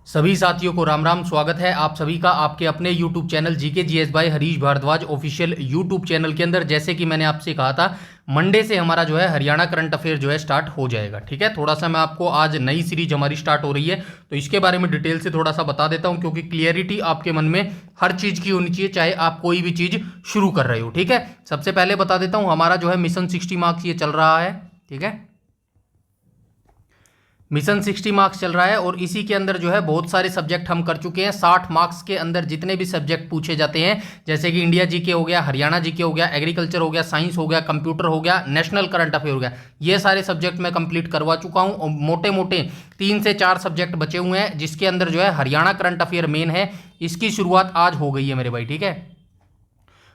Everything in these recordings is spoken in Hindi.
सभी साथियों को राम राम। स्वागत है आप सभी का आपके अपने YouTube channel GK GS by Harish Bhardwaj official YouTube channel के अंदर। जैसे कि मैंने आपसे कहा था, मंडे से हमारा जो है हरियाणा करंट अफेयर जो है स्टार्ट हो जाएगा। ठीक है, थोड़ा सा मैं आपको आज नई सीरीज हमारी स्टार्ट हो रही है तो इसके बारे में डिटेल से थोड़ा सा बता देता हूं, क्योंकि क्लियरिटी आपके मन में हर चीज़ की होनी चाहिए, चाहे आप कोई भी चीज़ शुरू कर रहे हो। ठीक है, सबसे पहले बता देता हूँ, हमारा जो है मिशन 60 मार्क्स ये चल रहा है। ठीक है, मिशन 60 मार्क्स चल रहा है और इसी के अंदर जो है बहुत सारे सब्जेक्ट हम कर चुके हैं। 60 मार्क्स के अंदर जितने भी सब्जेक्ट पूछे जाते हैं, जैसे कि इंडिया जीके हो गया, हरियाणा जीके हो गया, एग्रीकल्चर हो गया, साइंस हो गया, कंप्यूटर हो गया, नेशनल करंट अफेयर हो गया, ये सारे सब्जेक्ट मैं कंप्लीट करवा चुका हूं। और मोटे मोटे 3 से 4 सब्जेक्ट बचे हुए हैं, जिसके अंदर जो है हरियाणा करंट अफेयर मेन है। इसकी शुरुआत आज हो गई है मेरे भाई। ठीक है,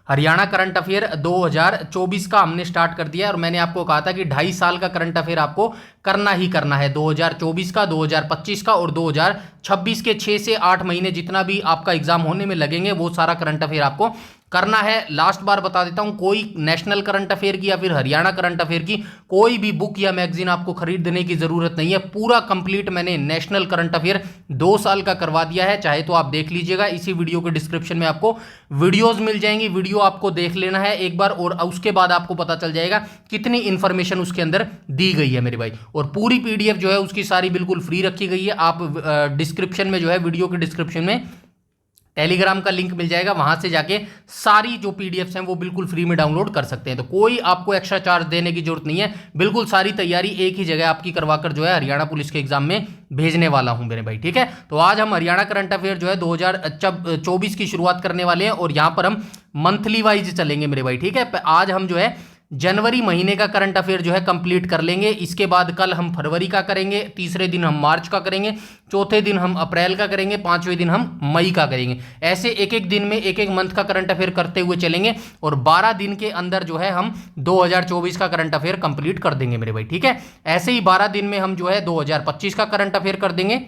हरियाणा करंट अफेयर 2024 का हमने स्टार्ट कर दिया और मैंने आपको कहा था कि 2.5 साल का करंट अफेयर आपको करना ही करना है। 2024 का, 2025 का और 2026 के 6 से 8 महीने जितना भी आपका एग्जाम होने में लगेंगे, वो सारा करंट अफेयर आपको करना है। लास्ट बार बता देता हूं, कोई नेशनल करंट अफेयर की या फिर हरियाणा करंट अफेयर की कोई भी बुक या मैगजीन आपको खरीदने की जरूरत नहीं है। पूरा कंप्लीट मैंने नेशनल करंट अफेयर 2 साल का करवा दिया है, चाहे तो आप देख लीजिएगा। इसी वीडियो के डिस्क्रिप्शन में आपको वीडियोस मिल जाएंगी, वीडियो आपको देख लेना है एक बार और उसके बाद आपको पता चल जाएगा कितनी इंफॉर्मेशन उसके अंदर दी गई है मेरे भाई। और पूरी पीडीएफ जो है उसकी सारी बिल्कुल फ्री रखी गई है। आप डिस्क्रिप्शन में जो है, वीडियो के डिस्क्रिप्शन में टेलीग्राम का लिंक मिल जाएगा, वहां से जाके सारी जो पीडीएफ्स हैं वो बिल्कुल फ्री में डाउनलोड कर सकते हैं। तो कोई आपको एक्स्ट्रा चार्ज देने की जरूरत नहीं है, बिल्कुल सारी तैयारी एक ही जगह आपकी करवाकर जो है हरियाणा पुलिस के एग्जाम में भेजने वाला हूं मेरे भाई। ठीक है, तो आज हम हरियाणा करंट अफेयर जो है 2024 की शुरुआत करने वाले हैं और यहां पर हम मंथली वाइज चलेंगे मेरे भाई। ठीक है, आज हम जो है जनवरी महीने का करंट अफेयर जो है कंप्लीट कर लेंगे। इसके बाद कल हम फरवरी का करेंगे, तीसरे दिन हम मार्च का करेंगे, चौथे दिन हम अप्रैल का करेंगे, पांचवें दिन हम मई का करेंगे। ऐसे एक एक दिन में एक एक मंथ का करंट अफेयर करते हुए चलेंगे और 12 दिन के अंदर जो है हम 2024 का करंट अफेयर कंप्लीट कर देंगे मेरे भाई। ठीक है, ऐसे ही 12 दिन में हम जो है 2025 का करंट अफेयर कर देंगे।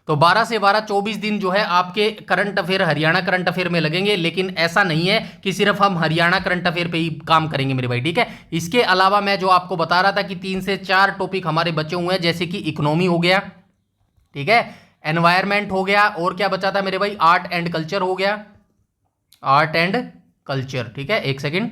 तो 12 से 12 24 दिन जो है आपके current affair Haryana current affair में लगेंगे। लेकिन ऐसा नहीं है कि सिर्फ हम हरियाणा करंट अफेयर पे ही काम करेंगे मेरे भाई। ठीक है, इसके अलावा मैं जो आपको बता रहा था कि 3 से 4 टॉपिक हमारे बचे हुए हैं, जैसे कि इकोनॉमी हो गया, ठीक है, एनवायरमेंट हो गया, और क्या बचा था मेरे भाई, आर्ट एंड कल्चर हो गया, आर्ट एंड कल्चर। ठीक है, एक सेकेंड,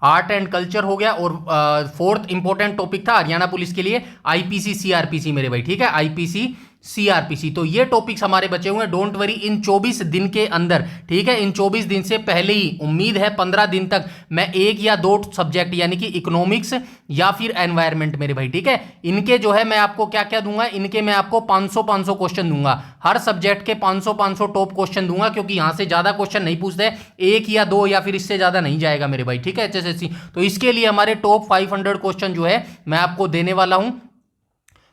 आर्ट एंड कल्चर हो गया। और फोर्थ इंपॉर्टेंट टॉपिक था हरियाणा पुलिस के लिए आईपीसी सीआरपीसी मेरे भाई। ठीक है, आईपीसी सीआरपीसी। तो ये टॉपिक्स हमारे बचे हुए हैं। डोंट वरी, इन 24 दिन के अंदर, ठीक है, इन 24 दिन से पहले ही उम्मीद है 15 दिन तक मैं 1 या 2 सब्जेक्ट यानी कि इकोनॉमिक्स या फिर एनवायरमेंट मेरे भाई, ठीक है, इनके जो है मैं आपको क्या क्या दूंगा, इनके मैं आपको 500 क्वेश्चन दूंगा। हर सब्जेक्ट के 500 टॉप क्वेश्चन दूंगा, क्योंकि यहां से ज्यादा क्वेश्चन नहीं पूछते, 1 या 2 या फिर इससे ज्यादा नहीं जाएगा मेरे भाई। ठीक है, एचएसएससी। तो इसके लिए हमारे टॉप 500 क्वेश्चन जो है मैं आपको देने वाला हूं।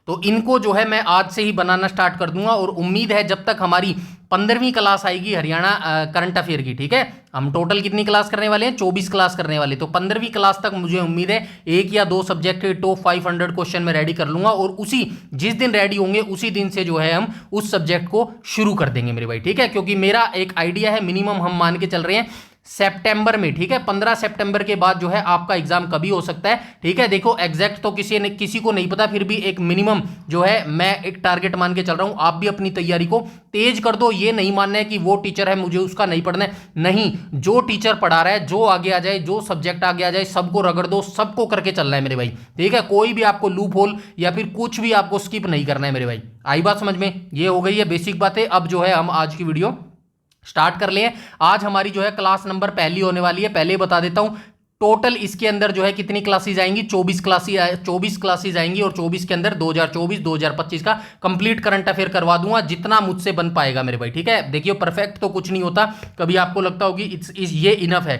तो इनको जो है मैं आज से ही बनाना स्टार्ट कर दूंगा और उम्मीद है जब तक हमारी 15वीं क्लास आएगी हरियाणा करंट अफेयर की, ठीक है, हम टोटल कितनी क्लास करने वाले हैं, 24 क्लास करने वाले, तो 15वीं क्लास तक मुझे उम्मीद है 1 या 2 सब्जेक्ट के टॉप 500 क्वेश्चन में रेडी कर लूंगा और उसी जिस दिन रेडी होंगे उसी दिन से जो है हम उस सब्जेक्ट को शुरू कर देंगे मेरे भाई। ठीक है, क्योंकि मेरा एक आइडिया है, मिनिमम हम मान के चल रहे हैं सितंबर में। ठीक है, 15 सितंबर के बाद जो है आपका एग्जाम कभी हो सकता है। ठीक है, देखो एग्जैक्ट तो किसी को नहीं पता, फिर भी एक मिनिमम जो है मैं एक टारगेट मान के चल रहा हूं। आप भी अपनी तैयारी को तेज कर दो। ये नहीं मानना है कि वो टीचर है मुझे उसका नहीं पढ़ना है, नहीं, जो टीचर पढ़ा रहा है, जो आगे आ जाए, जो सब्जेक्ट आगे आ जाए, सबको रगड़ दो, सबको करके चलना है मेरे भाई। ठीक है, कोई भी आपको लूप होल या फिर कुछ भी आपको स्किप नहीं करना है मेरे भाई। आई बात समझ में? ये हो गई है बेसिक बातें। अब जो है हम आज की वीडियो स्टार्ट कर लिए। आज हमारी जो है क्लास नंबर पहली होने वाली है। पहले बता देता हूं टोटल इसके अंदर जो है कितनी क्लासेज आएंगी, 24 क्लासेज आएंगी और 24 के अंदर 2024-2025 का कंप्लीट करंट अफेयर करवा दूंगा, जितना मुझसे बन पाएगा मेरे भाई। ठीक है, देखिए परफेक्ट तो कुछ नहीं होता, कभी आपको लगता होगी ये इनफ है,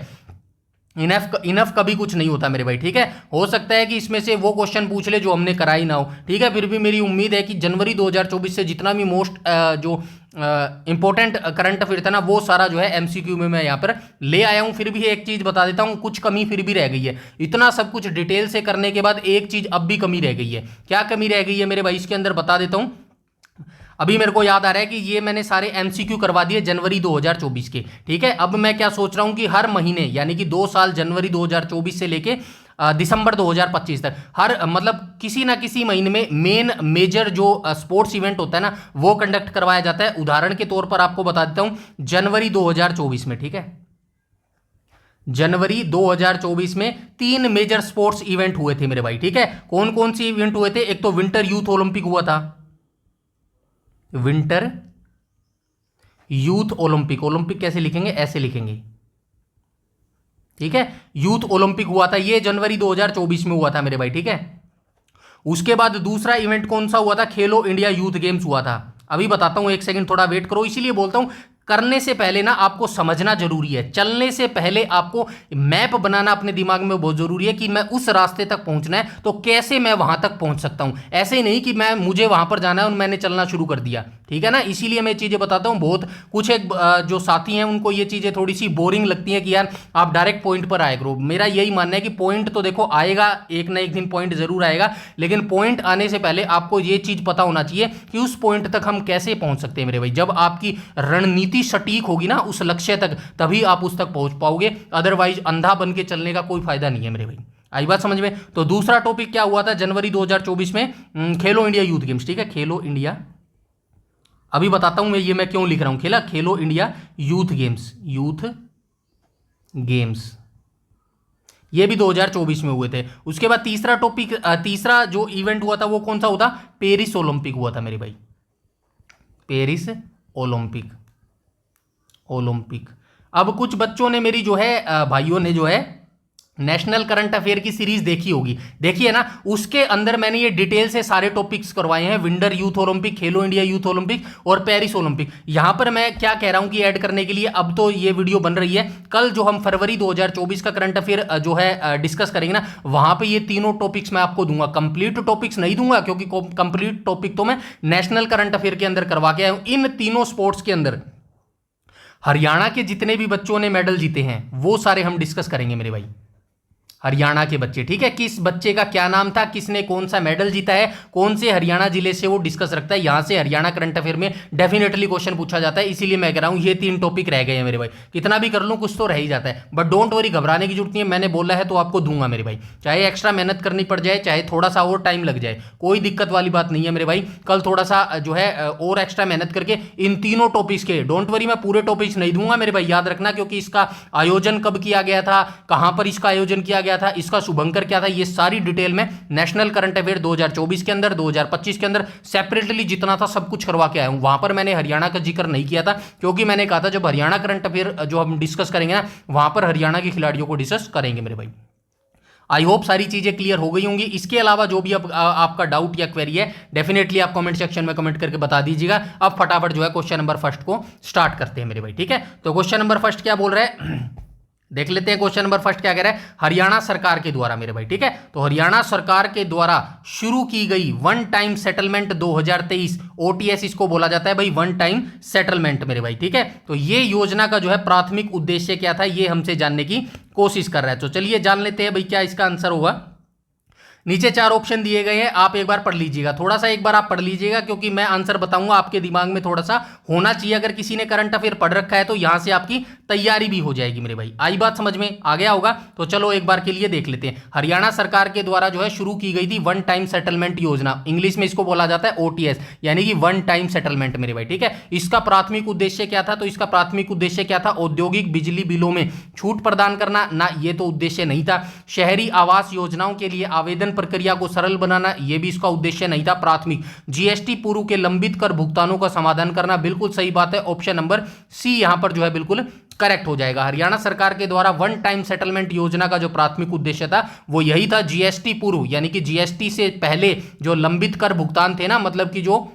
इनफ कभी कुछ नहीं होता मेरे भाई। ठीक है, हो सकता है कि इसमें से वो क्वेश्चन पूछ ले जो हमने करा ही ना हो। ठीक है, फिर भी मेरी उम्मीद है कि जनवरी 2024 से जितना भी मोस्ट जो इंपॉर्टेंट करंट अफेयर था ना, वो सारा जो है एमसीक्यू में मैं यहाँ पर ले आया हूँ। फिर भी एक चीज बता देता हूँ, कुछ कमी फिर भी रह गई है। इतना सब कुछ डिटेल से करने के बाद एक चीज अब भी कमी रह गई है। क्या कमी रह गई है मेरे भाई, इसके अंदर बता देता हूँ। अभी मेरे को याद आ रहा है कि ये मैंने सारे एमसीक्यू करवा दिए जनवरी 2024 के। ठीक है, अब मैं क्या सोच रहा हूं कि हर महीने यानी कि 2 साल जनवरी 2024 से लेके दिसंबर 2025 तक हर मतलब किसी ना किसी महीने में मेन मेजर जो स्पोर्ट्स इवेंट होता है ना वो कंडक्ट करवाया जाता है। उदाहरण के तौर पर आपको बता देता हूं जनवरी 2024 में, ठीक है, जनवरी 2024 में 3 मेजर स्पोर्ट्स इवेंट हुए थे मेरे भाई, ठीक है। कौन कौन से इवेंट हुए थे? एक तो विंटर यूथ ओलंपिक हुआ था, विंटर यूथ ओलंपिक, ओलंपिक कैसे लिखेंगे? ऐसे लिखेंगे, ठीक है। यूथ ओलंपिक हुआ था, ये जनवरी 2024 में हुआ था मेरे भाई, ठीक है। उसके बाद दूसरा इवेंट कौन सा हुआ था? खेलो इंडिया यूथ गेम्स हुआ था। अभी बताता हूं, एक सेकंड थोड़ा वेट करो। इसीलिए बोलता हूं करने से पहले ना आपको समझना जरूरी है, चलने से पहले आपको मैप बनाना अपने दिमाग में बहुत जरूरी है कि मैं उस रास्ते तक पहुंचना है तो कैसे मैं वहां तक पहुंच सकता हूं। ऐसे ही नहीं कि मुझे वहां पर जाना है और मैंने चलना शुरू कर दिया, ठीक है ना। इसीलिए मैं चीजें बताता हूं। बहुत कुछ एक जो साथी हैं उनको ये चीजें थोड़ी सी बोरिंग लगती हैं कि यार आप डायरेक्ट पॉइंट पर आए करो। मेरा यही मानना है कि पॉइंट तो देखो आएगा, एक ना एक दिन पॉइंट जरूर आएगा, लेकिन पॉइंट आने से पहले आपको ये चीज पता होना चाहिए कि उस पॉइंट तक हम कैसे पहुंच सकते हैं मेरे भाई। जब आपकी रणनीति सटीक होगी ना उस लक्ष्य तक, तभी आप उस तक पहुंच पाओगे। अदरवाइज अंधा बन के चलने का कोई फायदा नहीं है मेरे भाई। आई बात समझ में? तो दूसरा टॉपिक क्या हुआ था जनवरी 2024 में? खेलो इंडिया यूथ गेम्स, ठीक है, खेलो इंडिया। अभी बताता हूं मैं क्यों लिख रहा हूं खेलो India youth games, youth games ये भी 2024 में हुए थे। उसके बाद तीसरा टॉपिक, तीसरा जो इवेंट हुआ था वो कौन सा हुआ था? पेरिस ओलंपिक हुआ था मेरे भाई, पेरिस ओलंपिक। अब कुछ बच्चों ने मेरी जो है भाइयों ने जो है नेशनल करंट अफेयर की सीरीज देखी होगी, देखिए ना, उसके अंदर मैंने ये डिटेल से सारे टॉपिक्स करवाए हैं, विंटर यूथ ओलंपिक, खेलो इंडिया यूथ ओलंपिक और पेरिस ओलंपिक। यहां पर मैं क्या कह रहा हूं कि ऐड करने के लिए अब तो ये वीडियो बन रही है, कल जो हम फरवरी 2024 का करंट अफेयर जो है डिस्कस करेंगे ना, वहां पर ये तीनों टॉपिक्स मैं आपको दूंगा। कंप्लीट टॉपिक्स नहीं दूंगा क्योंकि कंप्लीट टॉपिक तो मैं नेशनल करंट अफेयर के अंदर करवा के आया हूं। इन तीनों स्पोर्ट्स के अंदर हरियाणा के जितने भी बच्चों ने मेडल जीते हैं वो सारे हम डिस्कस करेंगे मेरे भाई, हरियाणा के बच्चे, ठीक है। किस बच्चे का क्या नाम था, किसने कौन सा मेडल जीता है, कौन से हरियाणा जिले से वो डिस्कस रखता है। यहां से हरियाणा करंट अफेयर में डेफिनेटली क्वेश्चन पूछा जाता है। इसीलिए मैं कह रहा हूं ये 3 टॉपिक रह गए हैं मेरे भाई। कितना भी कर लूं कुछ तो रह ही जाता है, बट डोंट वरी, घबराने की जरूरत नहीं है। मैंने बोला है तो आपको दूंगा मेरे भाई, चाहे एक्स्ट्रा मेहनत करनी पड़ जाए, चाहे थोड़ा सा और टाइम लग जाए, कोई दिक्कत वाली बात नहीं है मेरे भाई। कल थोड़ा सा जो है और एक्स्ट्रा मेहनत करके इन तीनों टॉपिक्स के, डोंट वरी, मैं पूरे टॉपिक्स नहीं दूंगा मेरे भाई, याद रखना, क्योंकि इसका आयोजन कब किया गया था, कहां पर इसका आयोजन किया गया था, इसका शुभंकर क्या था, ये सारी डिटेल में नेशनल करंट अफेयर 2024 के अंदर, 2025 के अंदर सेपरेटली जितना था सब कुछ करवा के आया हूं। वहां पर मैंने हरियाणा का जिक्र नहीं किया था क्योंकि मैंने कहा था जब हरियाणा करंट अफेयर जो हम डिस्कस करेंगे ना, वहां पर हरियाणा के खिलाड़ियों को डिस्कस करेंगे मेरे भाई। आई होप सारी चीजें क्लियर हो गई होंगी। इसके अलावा जो भी आपका डाउट या क्वेरी है डेफिनेटली आप कमेंट सेक्शन में कमेंट करके बता दीजिएगा। अब फटाफट जो है क्वेश्चन नंबर फर्स्ट को स्टार्ट करते हैं मेरे भाई, ठीक है। तो क्वेश्चन नंबर फर्स्ट क्या बोल रहा है देख लेते हैं। क्वेश्चन नंबर फर्स्ट क्या कह रहा है? हरियाणा सरकार के द्वारा मेरे भाई, ठीक है। तो हरियाणा सरकार के द्वारा शुरू की गई वन टाइम सेटलमेंट 2023, ओटीएस इसको बोला जाता है भाई, वन टाइम सेटलमेंट मेरे भाई, ठीक है। तो ये योजना का जो है प्राथमिक उद्देश्य क्या था ये हमसे जानने की कोशिश कर रहा है। तो चलिए जान लेते हैं भाई क्या इसका आंसर होगा। नीचे 4 ऑप्शन दिए गए हैं, आप एक बार पढ़ लीजिएगा, थोड़ा सा एक बार आप पढ़ लीजिएगा क्योंकि मैं आंसर बताऊंगा, आपके दिमाग में थोड़ा सा होना चाहिए। अगर किसी ने करंट अफेयर पढ़ रखा है तो यहां से आपकी तैयारी भी हो जाएगी मेरे भाई। आई बात समझ में आ गया होगा? तो चलो एक बार के लिए देख लेते हैं। हरियाणा सरकार के द्वारा जो है शुरू की गई थी वन टाइम सेटलमेंट योजना, इंग्लिश में इसको बोला जाता है ओटीएस, यानी कि वन टाइम सेटलमेंट मेरे भाई, ठीक है। इसका प्राथमिक उद्देश्य क्या था? तो इसका प्राथमिक उद्देश्य क्या था? औद्योगिक बिजली बिलों में छूट प्रदान करना ना, ये तो उद्देश्य नहीं था। शहरी आवास योजनाओं के लिए आवेदन प्रक्रिया को सरल बनाना, यह भी इसका उद्देश्य नहीं था प्राथमिक। जीएसटी पूर्व के लंबित कर भुगतानों का समाधान करना, बिल्कुल सही बात है, ऑप्शन नंबर सी यहां पर जो है बिल्कुल करेक्ट हो जाएगा। हरियाणा सरकार के द्वारा वन टाइम सेटलमेंट योजना का जो प्राथमिक उद्देश्य था वो यही था, जीएसटी पूर्व यानी कि जीएसटी से पहले जो लंबित कर भुगतान थे ना, मतलब कि जो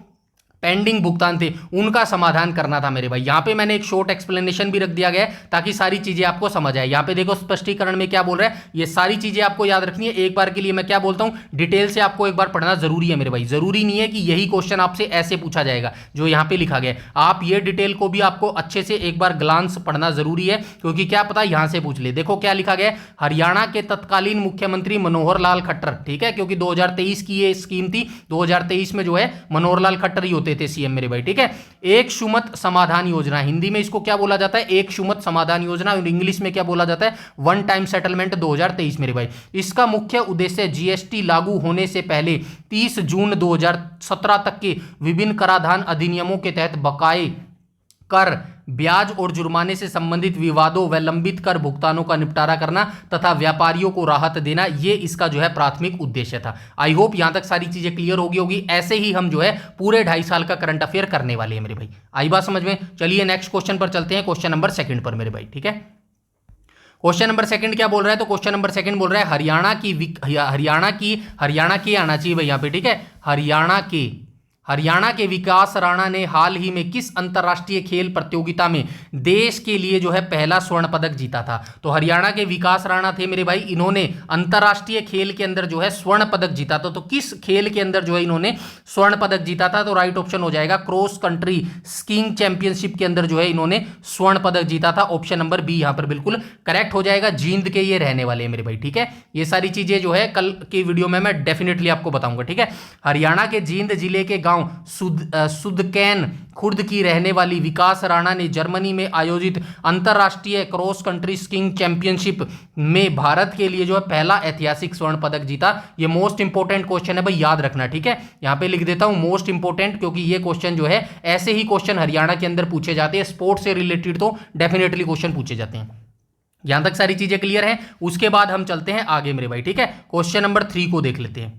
पेंडिंग भुगतान थे उनका समाधान करना था मेरे भाई। यहां पे मैंने एक शॉर्ट एक्सप्लेनेशन भी रख दिया गया है ताकि सारी चीजें आपको समझ आए। यहां पे देखो स्पष्टीकरण में क्या बोल रहा है, ये सारी चीजें आपको याद रखनी है। एक बार के लिए मैं क्या बोलता हूं, डिटेल से आपको एक बार पढ़ना जरूरी है मेरे भाई। जरूरी नहीं है कि यही क्वेश्चन आपसे ऐसे पूछा जाएगा जो यहां पे लिखा गया है, आप ये डिटेल को भी आपको अच्छे से एक बार ग्लांस पढ़ना जरूरी है, क्योंकि क्या पता यहां से पूछ ले। देखो क्या लिखा गया है, हरियाणा के तत्कालीन मुख्यमंत्री मनोहर लाल खट्टर, ठीक है, क्योंकि 2023 की ये स्कीम थी, 2023 में जो है मनोहर लाल खट्टर ही होते होते थे सीएम मेरे भाई, ठीक है। एक सुमत समाधान योजना, हिंदी में इसको क्या बोला जाता है, एक सुमत समाधान योजना, और इंग्लिश में क्या बोला जाता है, वन टाइम सेटलमेंट 2023 मेरे भाई। इसका मुख्य उद्देश्य जीएसटी लागू होने से पहले 30 जून 2017 तक के विभिन्न कराधान अधिनियमों के तहत बकाये कर, ब्याज और जुर्माने से संबंधित विवादों व लंबित कर भुगतानों का निपटारा करना तथा व्यापारियों को राहत देना, ये इसका जो है प्राथमिक उद्देश्य था। आई होप यहां तक सारी चीजें क्लियर होगी। ऐसे ही हम जो है पूरे 2.5 साल का करंट अफेयर करने वाले हैं मेरे भाई। आई बात समझ में? चलिए नेक्स्ट क्वेश्चन पर चलते हैं, क्वेश्चन नंबर 2 पर मेरे भाई, ठीक है। क्वेश्चन नंबर 2 क्या बोल रहा है, तो क्वेश्चन नंबर 2 बोल रहा है हरियाणा की आना चाहिए भाई यहाँ पे, ठीक है। हरियाणा के विकास राणा ने हाल ही में किस अंतर्राष्ट्रीय खेल प्रतियोगिता में देश के लिए जो है पहला स्वर्ण पदक जीता था? तो हरियाणा के विकास राणा थे मेरे भाई, इन्होंने अंतर्राष्ट्रीय खेल के अंदर जो है स्वर्ण पदक जीता था। तो किस खेल के अंदर जो है इन्होंने स्वर्ण पदक जीता था? तो राइट ऑप्शन हो जाएगा क्रॉस कंट्री स्कीइंग चैंपियनशिप के अंदर जो है इन्होंने स्वर्ण पदक जीता था। ऑप्शन नंबर बी यहां पर बिल्कुल करेक्ट हो जाएगा। जींद के ये रहने वाले हैं मेरे भाई, ठीक है। ये सारी चीजें जो है कल की वीडियो में मैं डेफिनेटली आपको बताऊंगा, ठीक है। हरियाणा के जींद जिले के सुदकैन खुर्द की रहने वाली विकास राणा ने जर्मनी में आयोजित अंतरराष्ट्रीय क्रॉस कंट्री स्कीइंग चैंपियनशिप में भारत के लिए जो है पहला ऐतिहासिक स्वर्ण पदक जीता। ये मोस्ट इंपोर्टेंट क्वेश्चन है भाई, याद रखना, ठीक है। यहां पे लिख देता हूं मोस्ट इंपोर्टेंट, क्योंकि ये क्वेश्चन जो है ऐसे ही क्वेश्चन हरियाणा के अंदर पूछे जाते हैं। स्पोर्ट्स से रिलेटेड तो डेफिनेटली क्वेश्चन पूछे जाते हैं। यहां तक सारी चीजें क्लियर है। उसके बाद हम चलते हैं आगे मेरे भाई, ठीक है। क्वेश्चन नंबर 3 को देख लेते हैं।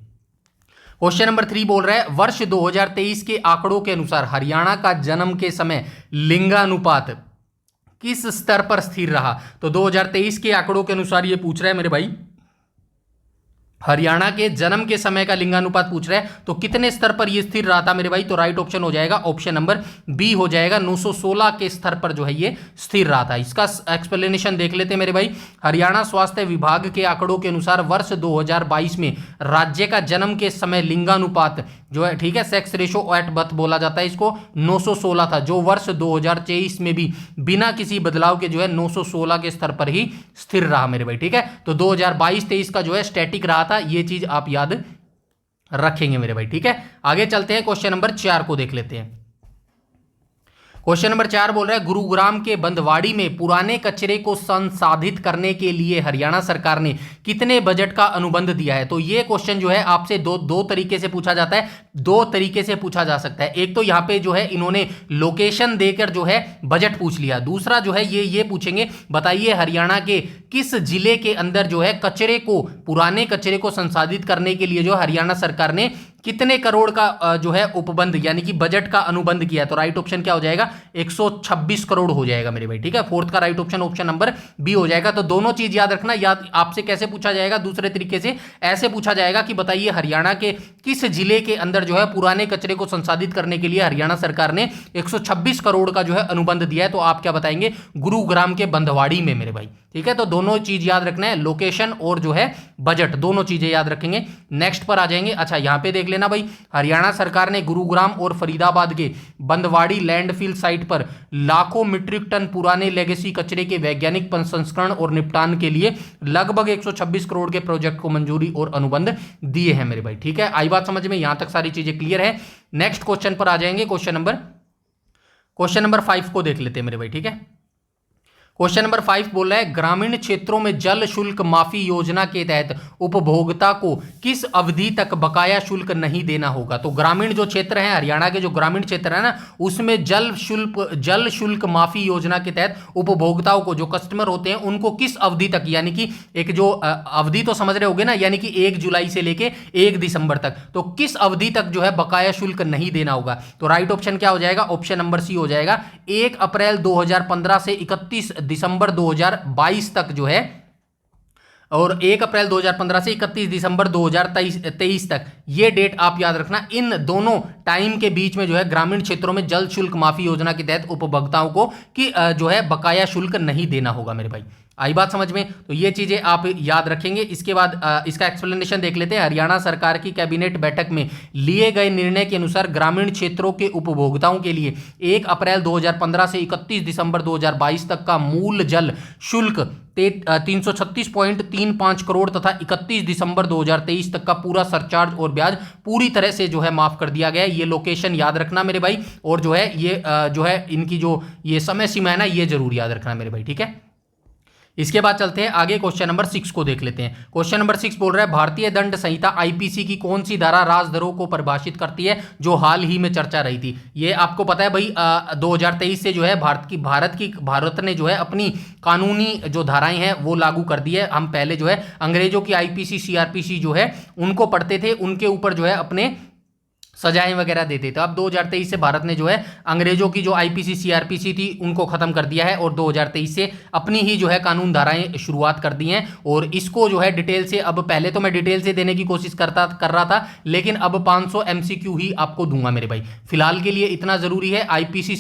क्वेश्चन नंबर 3 बोल रहा है वर्ष 2023 के आंकड़ों के अनुसार हरियाणा का जन्म के समय लिंगानुपात किस स्तर पर स्थिर रहा? तो 2023 के आंकड़ों के अनुसार ये पूछ रहा है मेरे भाई, हरियाणा के जन्म के समय का लिंगानुपात पूछ रहा है, तो कितने स्तर पर यह स्थिर रहा था मेरे भाई? तो राइट ऑप्शन हो जाएगा ऑप्शन नंबर बी हो जाएगा, 916 के स्तर पर जो है ये स्थिर रहा था। इसका एक्सप्लेनेशन देख लेते हैं मेरे भाई। हरियाणा स्वास्थ्य विभाग के आंकड़ों के अनुसार वर्ष 2022 में राज्य का जन्म के समय लिंगानुपात जो है, ठीक है, सेक्स रेशो एट बर्थ बोला जाता है इसको, 916 था, जो वर्ष 2023 में भी बिना किसी बदलाव के जो है 916 के स्तर पर ही स्थिर रहा मेरे भाई, ठीक है। तो 2022-23 का जो है स्टैटिक रहा था, ये चीज आप याद रखेंगे मेरे भाई, ठीक है। आगे चलते हैं, क्वेश्चन नंबर 4 को देख लेते हैं। क्वेश्चन नंबर 4 बोल रहा है गुरुग्राम के बंदवाड़ी में पुराने कचरे को संसाधित करने के लिए हरियाणा सरकार ने कितने बजट का अनुबंध दिया है? तो ये क्वेश्चन जो है आपसे दो तरीके से पूछा जाता है, 2 तरीके से पूछा जा सकता है। एक तो यहां पे जो है इन्होंने लोकेशन देकर जो है बजट पूछ लिया, दूसरा जो है ये पूछेंगे बताइए हरियाणा के किस जिले के अंदर जो है कचरे को, पुराने कचरे को संसाधित करने के लिए जो हरियाणा सरकार ने कितने करोड़ का जो है उपबंध यानी कि बजट का अनुबंध किया है? तो राइट ऑप्शन क्या हो जाएगा? 126 करोड़ हो जाएगा मेरे भाई, ठीक है। फोर्थ का right option option number B हो जाएगा। तो दोनों चीज याद रखना। याद आपसे कैसे पूछा जाएगा? दूसरे तरीके से ऐसे पूछा जाएगा कि बताइए हरियाणा के किस जिले के अंदर जो है पुराने कचरे को संसाधित करने के लिए हरियाणा सरकार ने 126 करोड़ का जो है अनुबंध दिया है? तो आप क्या बताएंगे? गुरुग्राम के बंदवाड़ी में मेरे भाई, ठीक है। तो दोनों चीज याद रखना है, लोकेशन और जो है बजट, दोनों चीजें याद रखेंगे। नेक्स्ट पर आ जाएंगे। अच्छा, यहां पे देख लेना भाई, हरियाणा सरकार ने गुरुग्राम और फरीदाबाद के बंदवाड़ी लैंडफिल साइट पर लाखों मीट्रिक टन पुराने लेगेसी कचरे के वैज्ञानिक संस्करण और निपटान के लिए लगभग 126 करोड़ के प्रोजेक्ट को मंजूरी और अनुबंध दिए हैं मेरे भाई, ठीक है। आई बात समझ में? यहां तक सारी चीजें क्लियर है। नेक्स्ट क्वेश्चन पर आ जाएंगे। क्वेश्चन नंबर 5 को देख लेते हैं मेरे भाई, ठीक है। क्वेश्चन नंबर 5 बोल रहा है ग्रामीण क्षेत्रों में जल शुल्क माफी योजना के तहत उपभोक्ता को किस अवधि तक बकाया शुल्क नहीं देना होगा? तो ग्रामीण जो क्षेत्र है, हरियाणा के जो ग्रामीण क्षेत्र है ना, उसमें जल शुल्क माफी योजना के तहत उपभोक्ताओं को, जो कस्टमर होते हैं, उनको किस अवधि तक, यानी कि एक जो अवधि तो समझ रहे होगे ना, यानी कि 1 जुलाई से लेके 1 दिसंबर तक, तो किस अवधि तक जो है बकाया शुल्क नहीं देना होगा? तो राइट ऑप्शन क्या हो जाएगा? ऑप्शन नंबर सी हो जाएगा, 1 अप्रैल 2015 से 31 दिसंबर 2022 तक जो है, और 1 अप्रैल 2015 से 31 दिसंबर 2023 तक, ये डेट आप याद रखना। इन दोनों टाइम के बीच में जो है ग्रामीण क्षेत्रों में जल शुल्क माफी योजना के तहत उपभोक्ताओं को कि जो है बकाया शुल्क नहीं देना होगा मेरे भाई। आई बात समझ में? तो ये चीजें आप याद रखेंगे। इसके बाद इसका एक्सप्लेनेशन देख लेते हैं। हरियाणा सरकार की कैबिनेट बैठक में लिए गए निर्णय के अनुसार ग्रामीण क्षेत्रों के उपभोक्ताओं के लिए 1 अप्रैल 2015 से 31 दिसंबर 2022 तक का मूल जल शुल्क 336.35 करोड़ तथा 31 दिसंबर 2023 तक का पूरा सरचार्ज और ब्याज पूरी तरह से जो है माफ कर दिया गया है। ये लोकेशन याद रखना मेरे भाई, और जो है ये जो है इनकी जो ये समय सीमा है ना, ये जरूर याद रखना मेरे भाई, ठीक है। इसके बाद चलते हैं आगे, क्वेश्चन नंबर 6 को देख लेते हैं। क्वेश्चन नंबर 6 बोल रहा है भारतीय दंड संहिता आईपीसी की कौन सी धारा राजद्रोह को परिभाषित करती है, जो हाल ही में चर्चा रही थी। ये आपको पता है भाई 2023 से जो है भारत ने जो है अपनी कानूनी जो धाराएं हैं वो लागू कर दी है। हम पहले जो है अंग्रेजों की आईपीसी सीआरपीसी जो है उनको पढ़ते थे, उनके ऊपर जो है अपने सजाएं वगैरह देते थे। अब 2023 से भारत ने जो है अंग्रेजों की जो आईपीसी सीआरपीसी थी उनको खत्म कर दिया है और 2023 से अपनी ही जो है कानून धाराएं शुरुआत कर दी हैं। और इसको जो है डिटेल से, अब पहले तो मैं डिटेल से देने की कोशिश कर रहा था, लेकिन अब 500 एमसीक्यू ही आपको दूंगा मेरे भाई। फिलहाल के लिए इतना जरूरी है, आईपीसी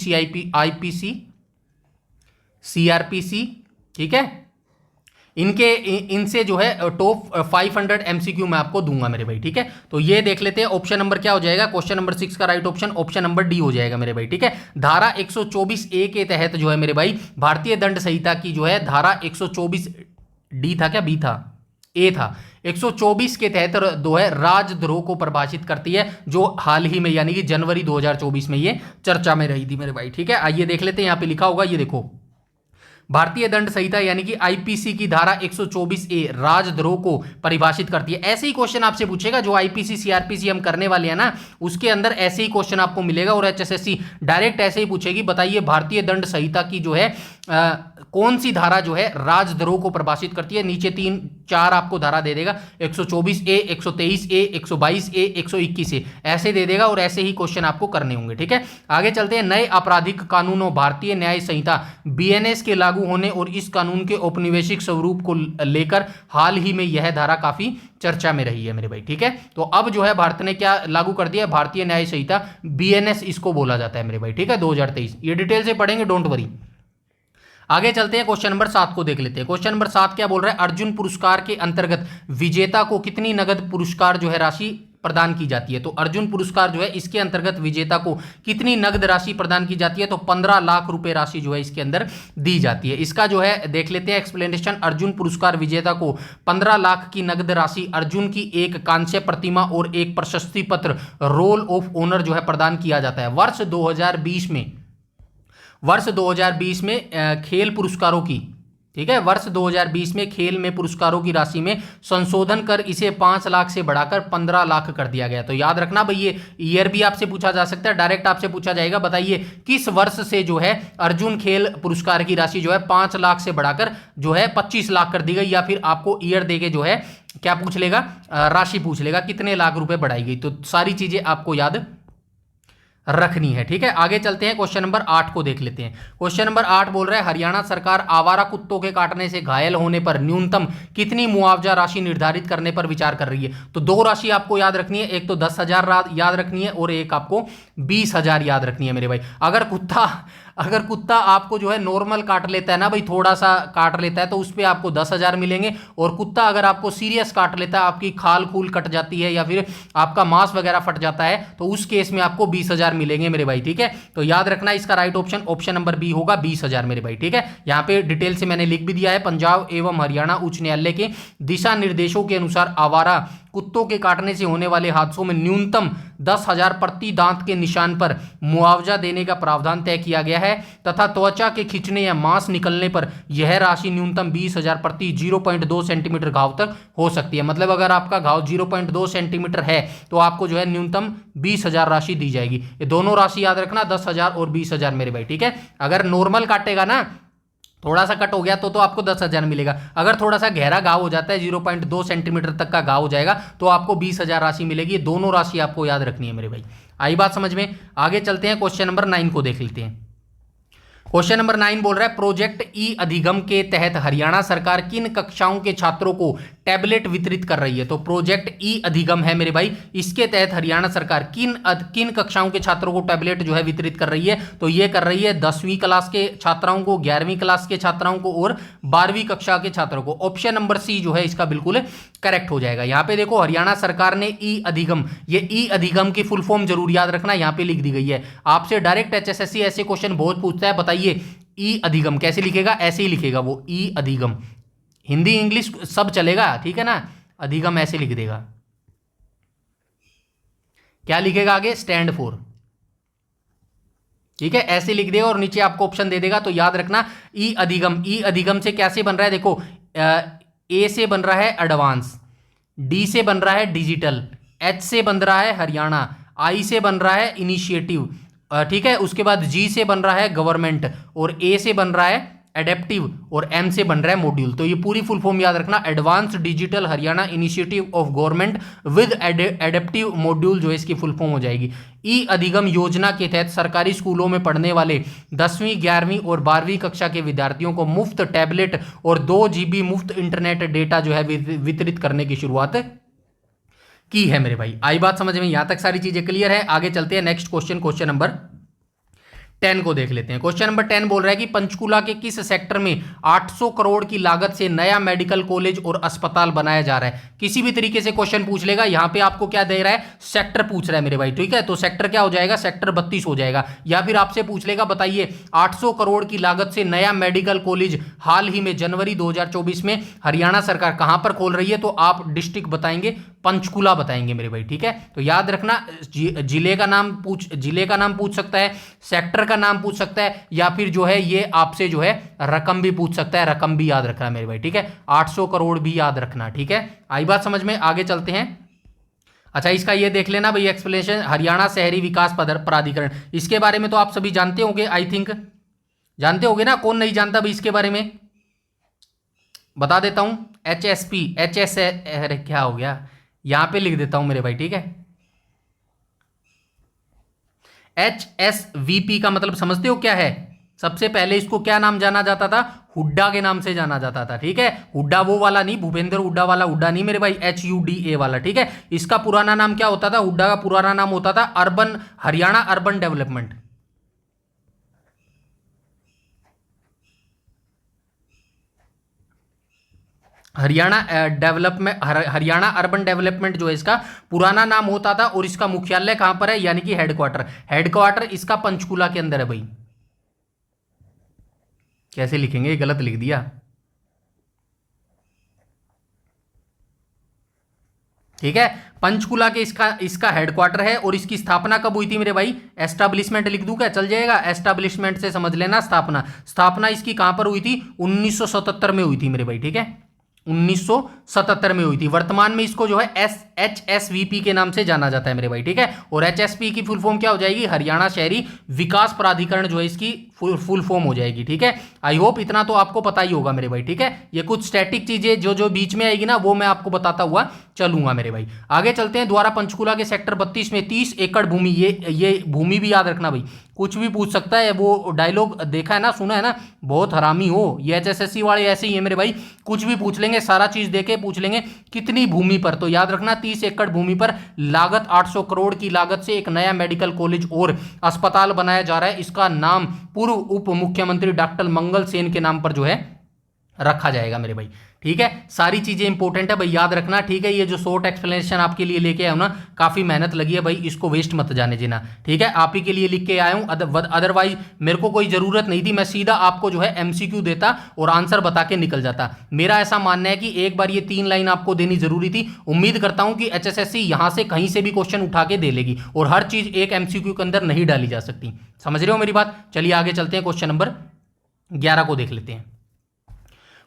सीआरपीसी, ठीक है, इनसे जो है टॉप 500 एमसीक्यू मैं आपको दूंगा मेरे भाई, ठीक है। तो ये देख लेते हैं ऑप्शन नंबर क्या हो जाएगा। क्वेश्चन नंबर 6 का right option option number D हो जाएगा मेरे भाई, ठीक है। धारा 124 ए के तहत जो है मेरे भाई भारतीय दंड संहिता की जो है धारा 124 डी था क्या, बी था, ए था, 124 के तहत जो है राजद्रोह को परिभाषित करती है, जो हाल ही में यानी कि जनवरी 2024 में ये चर्चा में रही थी मेरे भाई, ठीक है। आइए देख लेते हैं, यहाँ पे लिखा होगा, ये देखो, भारतीय दंड संहिता यानी कि आईपीसी की धारा 124 ए राजद्रोह को परिभाषित करती है। ऐसे ही क्वेश्चन आपसे पूछेगा जो आईपीसी सीआरपीसी हम करने वाले हैं ना, उसके अंदर ऐसे ही क्वेश्चन आपको मिलेगा। और एचएसएससी डायरेक्ट ऐसे ही पूछेगी, बताइए भारतीय दंड संहिता की जो है कौन सी धारा जो है राजद्रोह को परिभाषित करती है। नीचे 3-4 आपको धारा दे देगा, 124 ए, 123 ए, 122 ए, 121 ए, ऐसे दे देगा और ऐसे ही क्वेश्चन आपको करने होंगे, ठीक है। आगे चलते हैं। नए आपराधिक कानूनों भारतीय न्याय संहिता बीएनएस के लागू होने और इस कानून के औपनिवेशिक स्वरूप को लेकर हाल ही में यह धारा काफी चर्चा में रही है मेरे भाई, ठीक है। तो अब जो है भारत ने क्या लागू कर दिया, भारतीय न्याय संहिता बीएनएस इसको बोला जाता है मेरे भाई, ठीक है, 2023। ये डिटेल से पढ़ेंगे, डोंट वरी। आगे चलते हैं, क्वेश्चन नंबर 7 को देख लेते हैं। क्वेश्चन नंबर 7 क्या बोल रहा है, अर्जुन पुरस्कार के अंतर्गत विजेता को कितनी नगद पुरस्कार जो है राशि प्रदान की जाती है। तो अर्जुन पुरस्कार जो है इसके अंतर्गत विजेता को कितनी नगद राशि प्रदान की जाती है, तो 15 लाख रुपए राशि जो है इसके अंदर दी जाती है। इसका जो है देख लेते हैं एक्सप्लेनेशन। अर्जुन पुरस्कार विजेता को 15 लाख की नगद राशि, अर्जुन की एक कांस्य प्रतिमा और एक प्रशस्ति पत्र, रोल ऑफ ऑनर जो है प्रदान किया जाता है। वर्ष 2020 में खेल पुरस्कारों की, ठीक है, वर्ष 2020 में खेल में पुरस्कारों की राशि में संशोधन कर इसे 5 लाख से बढ़ाकर 15 लाख कर दिया गया। तो याद रखना भाई, ये ईयर भी आपसे पूछा जा सकता है, डायरेक्ट आपसे पूछा जाएगा, बताइए किस वर्ष से जो है अर्जुन खेल पुरस्कार की राशि जो है 5 लाख से बढ़ाकर जो है 25 लाख कर दी गई, या फिर आपको ईयर देके जो है क्या पूछ लेगा, राशि पूछ लेगा, कितने लाख रुपए बढ़ाई गई। तो सारी चीजें आपको याद रखनी है, ठीक है। आगे चलते हैं, क्वेश्चन नंबर 8 को देख लेते हैं। क्वेश्चन नंबर 8 बोल रहा है हरियाणा सरकार आवारा कुत्तों के काटने से घायल होने पर न्यूनतम कितनी मुआवजा राशि निर्धारित करने पर विचार कर रही है। तो 2 राशि आपको याद रखनी है, एक तो 10,000 याद रखनी है और एक आपको 20,000 याद रखनी है मेरे भाई। अगर कुत्ता आपको जो है नॉर्मल काट लेता है ना भाई, थोड़ा सा काट लेता है, तो उस पर आपको 10,000 मिलेंगे। और कुत्ता अगर आपको सीरियस काट लेता है, आपकी खाल खूल कट जाती है या फिर आपका मांस वगैरह फट जाता है, तो उस केस में आपको 20,000 मिलेंगे मेरे भाई, ठीक है। तो याद रखना इसका right option option number B होगा, 20,000 मेरे भाई, ठीक है। यहाँ पे डिटेल से मैंने लिख भी दिया है। पंजाब एवं हरियाणा उच्च न्यायालय के दिशा निर्देशों के अनुसार आवारा कुत्तों के काटने से होने वाले हादसों में न्यूनतम 10,000 प्रति दांत के निशान पर मुआवजा देने का प्रावधान तय किया गया है, तथा त्वचा के खिंचने या मांस निकलने पर यह राशि न्यूनतम 20,000 प्रति 0.2 सेंटीमीटर घाव तक हो सकती है। मतलब अगर आपका घाव 0.2 सेंटीमीटर है तो आपको जो है न्यूनतम 20,000 राशि दी जाएगी। ये दोनों राशि याद रखना, 10,000 और 20,000 मेरे भाई, ठीक है। अगर नॉर्मल काटेगा ना, थोड़ा सा कट हो गया तो आपको 10,000 मिलेगा। अगर थोड़ा सा गहरा घाव हो जाता है, 0.2 सेंटीमीटर तक का घाव हो जाएगा, तो आपको 20,000 राशि मिलेगी। दोनों राशि आपको याद रखनी है मेरे भाई। आई बात समझ में? आगे चलते हैं, क्वेश्चन नंबर 9 को देख लेते हैं। क्वेश्चन नंबर 9 बोल रहा है प्रोजेक्ट ई अधिगम के तहत हरियाणा सरकार किन कक्षाओं के छात्रों को टैबलेट वितरित कर रही है। तो प्रोजेक्ट ई अधिगम है मेरे भाई, इसके तहत हरियाणा सरकार किन कक्षाओं के छात्रों को टैबलेट जो है वितरित कर रही है। तो ये कर रही है 10वीं क्लास के छात्राओं को, 11वीं क्लास के छात्राओं को और 12वीं कक्षा के छात्रों को। ऑप्शन नंबर सी जो है इसका बिल्कुल करेक्ट हो जाएगा। यहां पे देखो हरियाणा सरकार ने ई अधिगम, ये ई अधिगम की फुल फॉर्म जरूर याद रखना, यहां पे लिख दी गई है। आपसे डायरेक्ट एचएसएससी ऐसे क्वेश्चन बहुत पूछता है, बताइए ई अधिगम कैसे लिखेगा। ऐसे ही लिखेगा वो, ई अधिगम, हिंदी इंग्लिश सब चलेगा, ठीक है ना। अधिगम ऐसे लिख देगा, क्या लिखेगा आगे, स्टैंड फॉर, ठीक है, ऐसे लिख देगा और नीचे आपको ऑप्शन दे देगा। तो याद रखना ई अधिगम, ई अधिगम से कैसे बन रहा है, देखो ए से बन रहा है एडवांस, डी से बन रहा है डिजिटल, एच से बन रहा है हरियाणा, आई से बन रहा है इनिशिएटिव, ठीक है, उसके बाद जी से बन रहा है गवर्नमेंट, और ए से बन रहा है एडेप्टिव, और एम से बन रहा है मॉड्यूल। तो ये पूरी फुल फॉर्म याद रखना, advance digital Haryana initiative of government with adaptive module जो है इसकी फुल फॉर्म हो जाएगी। ई अधिगम योजना के तहत सरकारी स्कूलों में पढ़ने वाले 10वीं 11वीं और 12वीं कक्षा के विद्यार्थियों को मुफ्त टैबलेट और 2 GB मुफ्त इंटरनेट डेटा जो है वितरित करने की शुरुआत की है मेरे भाई। आई बात समझ में, यहां तक सारी चीजें क्लियर है। आगे चलते हैं नेक्स्ट क्वेश्चन, क्वेश्चन नंबर 10 को देख लेते हैं। क्वेश्चन नंबर 10 बोल रहा है कि पंचकुला के किस सेक्टर में 800 करोड़ की लागत से नया मेडिकल कॉलेज और अस्पताल बनाया जा रहा है। किसी भी तरीके से क्वेश्चन पूछ लेगा, यहां पे आपको क्या दे रहा है, सेक्टर पूछ रहा है मेरे भाई, ठीक है। तो सेक्टर क्या हो जाएगा, सेक्टर 32 हो जाएगा। या फिर आपसे पूछ लेगा, बताइए 800 करोड़ की लागत से नया मेडिकल कॉलेज हाल ही में जनवरी 2024 में हरियाणा सरकार कहां पर खोल रही है। तो आप डिस्ट्रिक्ट बताएंगे, पंचकुला बताएंगे मेरे भाई, ठीक है। तो याद रखना जिले का नाम पूछ सकता है, सेक्टर का नाम पूछ सकता है, या फिर जो है ये आपसे जो है रकम भी पूछ सकता है, रकम भी याद रखना मेरे भाई, ठीक है। 800 करोड़ भी याद रखना, ठीक है। आई बात समझ में, आगे चलते हैं। अच्छा इसका ये देख लेना भाई एक्सप्लेनेशन, हरियाणा शहरी विकास प्राधिकरण, इसके बारे में तो आप सभी जानते होंगे, आई थिंक जानते होंगे ना, कौन नहीं जानता भाई इसके बारे में, बता देता हूं। HSP, अरे क्या हो गया, यहां पे लिख देता हूं मेरे भाई, ठीक है। HSVP का मतलब समझते हो क्या है। सबसे पहले इसको क्या नाम जाना जाता था, हुड्डा के नाम से जाना जाता था, ठीक है। हुड्डा वो वाला नहीं, भूपेंद्र हुड्डा वाला हुड्डा नहीं मेरे भाई, HUDA वाला, ठीक है। इसका पुराना नाम क्या होता था, हुड्डा का पुराना नाम होता था Haryana urban development, Haryana urban development जो है इसका पुराना नाम होता था। और इसका मुख्यालय कहां पर है, यानी कि हेडक्वार्टर इसका पंचकुला के अंदर है भाई। कैसे लिखेंगे, गलत लिख दिया, ठीक है। पंचकुला के इसका हेडक्वार्टर है। और इसकी स्थापना कब हुई थी मेरे भाई, एस्टैब्लिशमेंट लिख दूं क्या, चल जाएगा, एस्टैब्लिशमेंट से समझ लेना। स्थापना इसकी कहां पर हुई थी, 1977 में हुई थी मेरे भाई, ठीक है, 1977 में हुई थी। वर्तमान में इसको जो है HSVP के नाम से जाना जाता है मेरे भाई, ठीक है। और HSP की फुल फॉर्म क्या हो जाएगी, हरियाणा शहरी विकास प्राधिकरण जो है इसकी फुल फॉर्म हो जाएगी, ठीक है। आई होप इतना तो आपको पता ही होगा मेरे भाई, ठीक है। ये कुछ स्टैटिक चीजें जो बीच में आएगी ना, वो मैं आपको बताता हुआ चलूंगा मेरे भाई। आगे चलते हैं। द्वारा पंचकुला के सेक्टर 32 में 30 एकड़ भूमि, ये भूमि भी याद रखना भाई, कुछ भी पूछ सकता है। वो डायलॉग देखा है ना, सुना है ना, बहुत हरामी हो, ये HSSC वाले ऐसे ही है मेरे भाई, कुछ भी पूछ लेंगे, सारा चीज देके पूछ लेंगे कितनी भूमि पर। तो याद रखना 30 एकड़ भूमि पर लागत 800 करोड़ की लागत से एक नया मेडिकल कॉलेज और अस्पताल बनाया जा रहा है। इसका नाम पूर्व उप मुख्यमंत्री डॉक्टर मंगल सेन के नाम पर जो है रखा जाएगा मेरे भाई, ठीक है। सारी चीजें इंपॉर्टेंट है भाई, याद रखना, ठीक है। ये जो शॉर्ट एक्सप्लेनेशन आपके लिए लेके आया हूं ना, काफी मेहनत लगी है भाई, इसको वेस्ट मत जाने देना, ठीक है। आप ही के लिए लिख के आया हूं, अदरवाइज मेरे को कोई जरूरत नहीं थी, मैं सीधा आपको जो है MCQ देता और आंसर बता के निकल जाता। मेरा ऐसा मानना है कि एक बार ये 3 लाइन आपको देनी जरूरी थी। उम्मीद करता हूं कि HSSC यहां से कहीं से भी क्वेश्चन उठा के दे लेगी, और हर चीज एक MCQ के अंदर नहीं डाली जा सकती, समझ रहे हो मेरी बात। चलिए आगे चलते हैं, क्वेश्चन नंबर 11 को देख लेते हैं।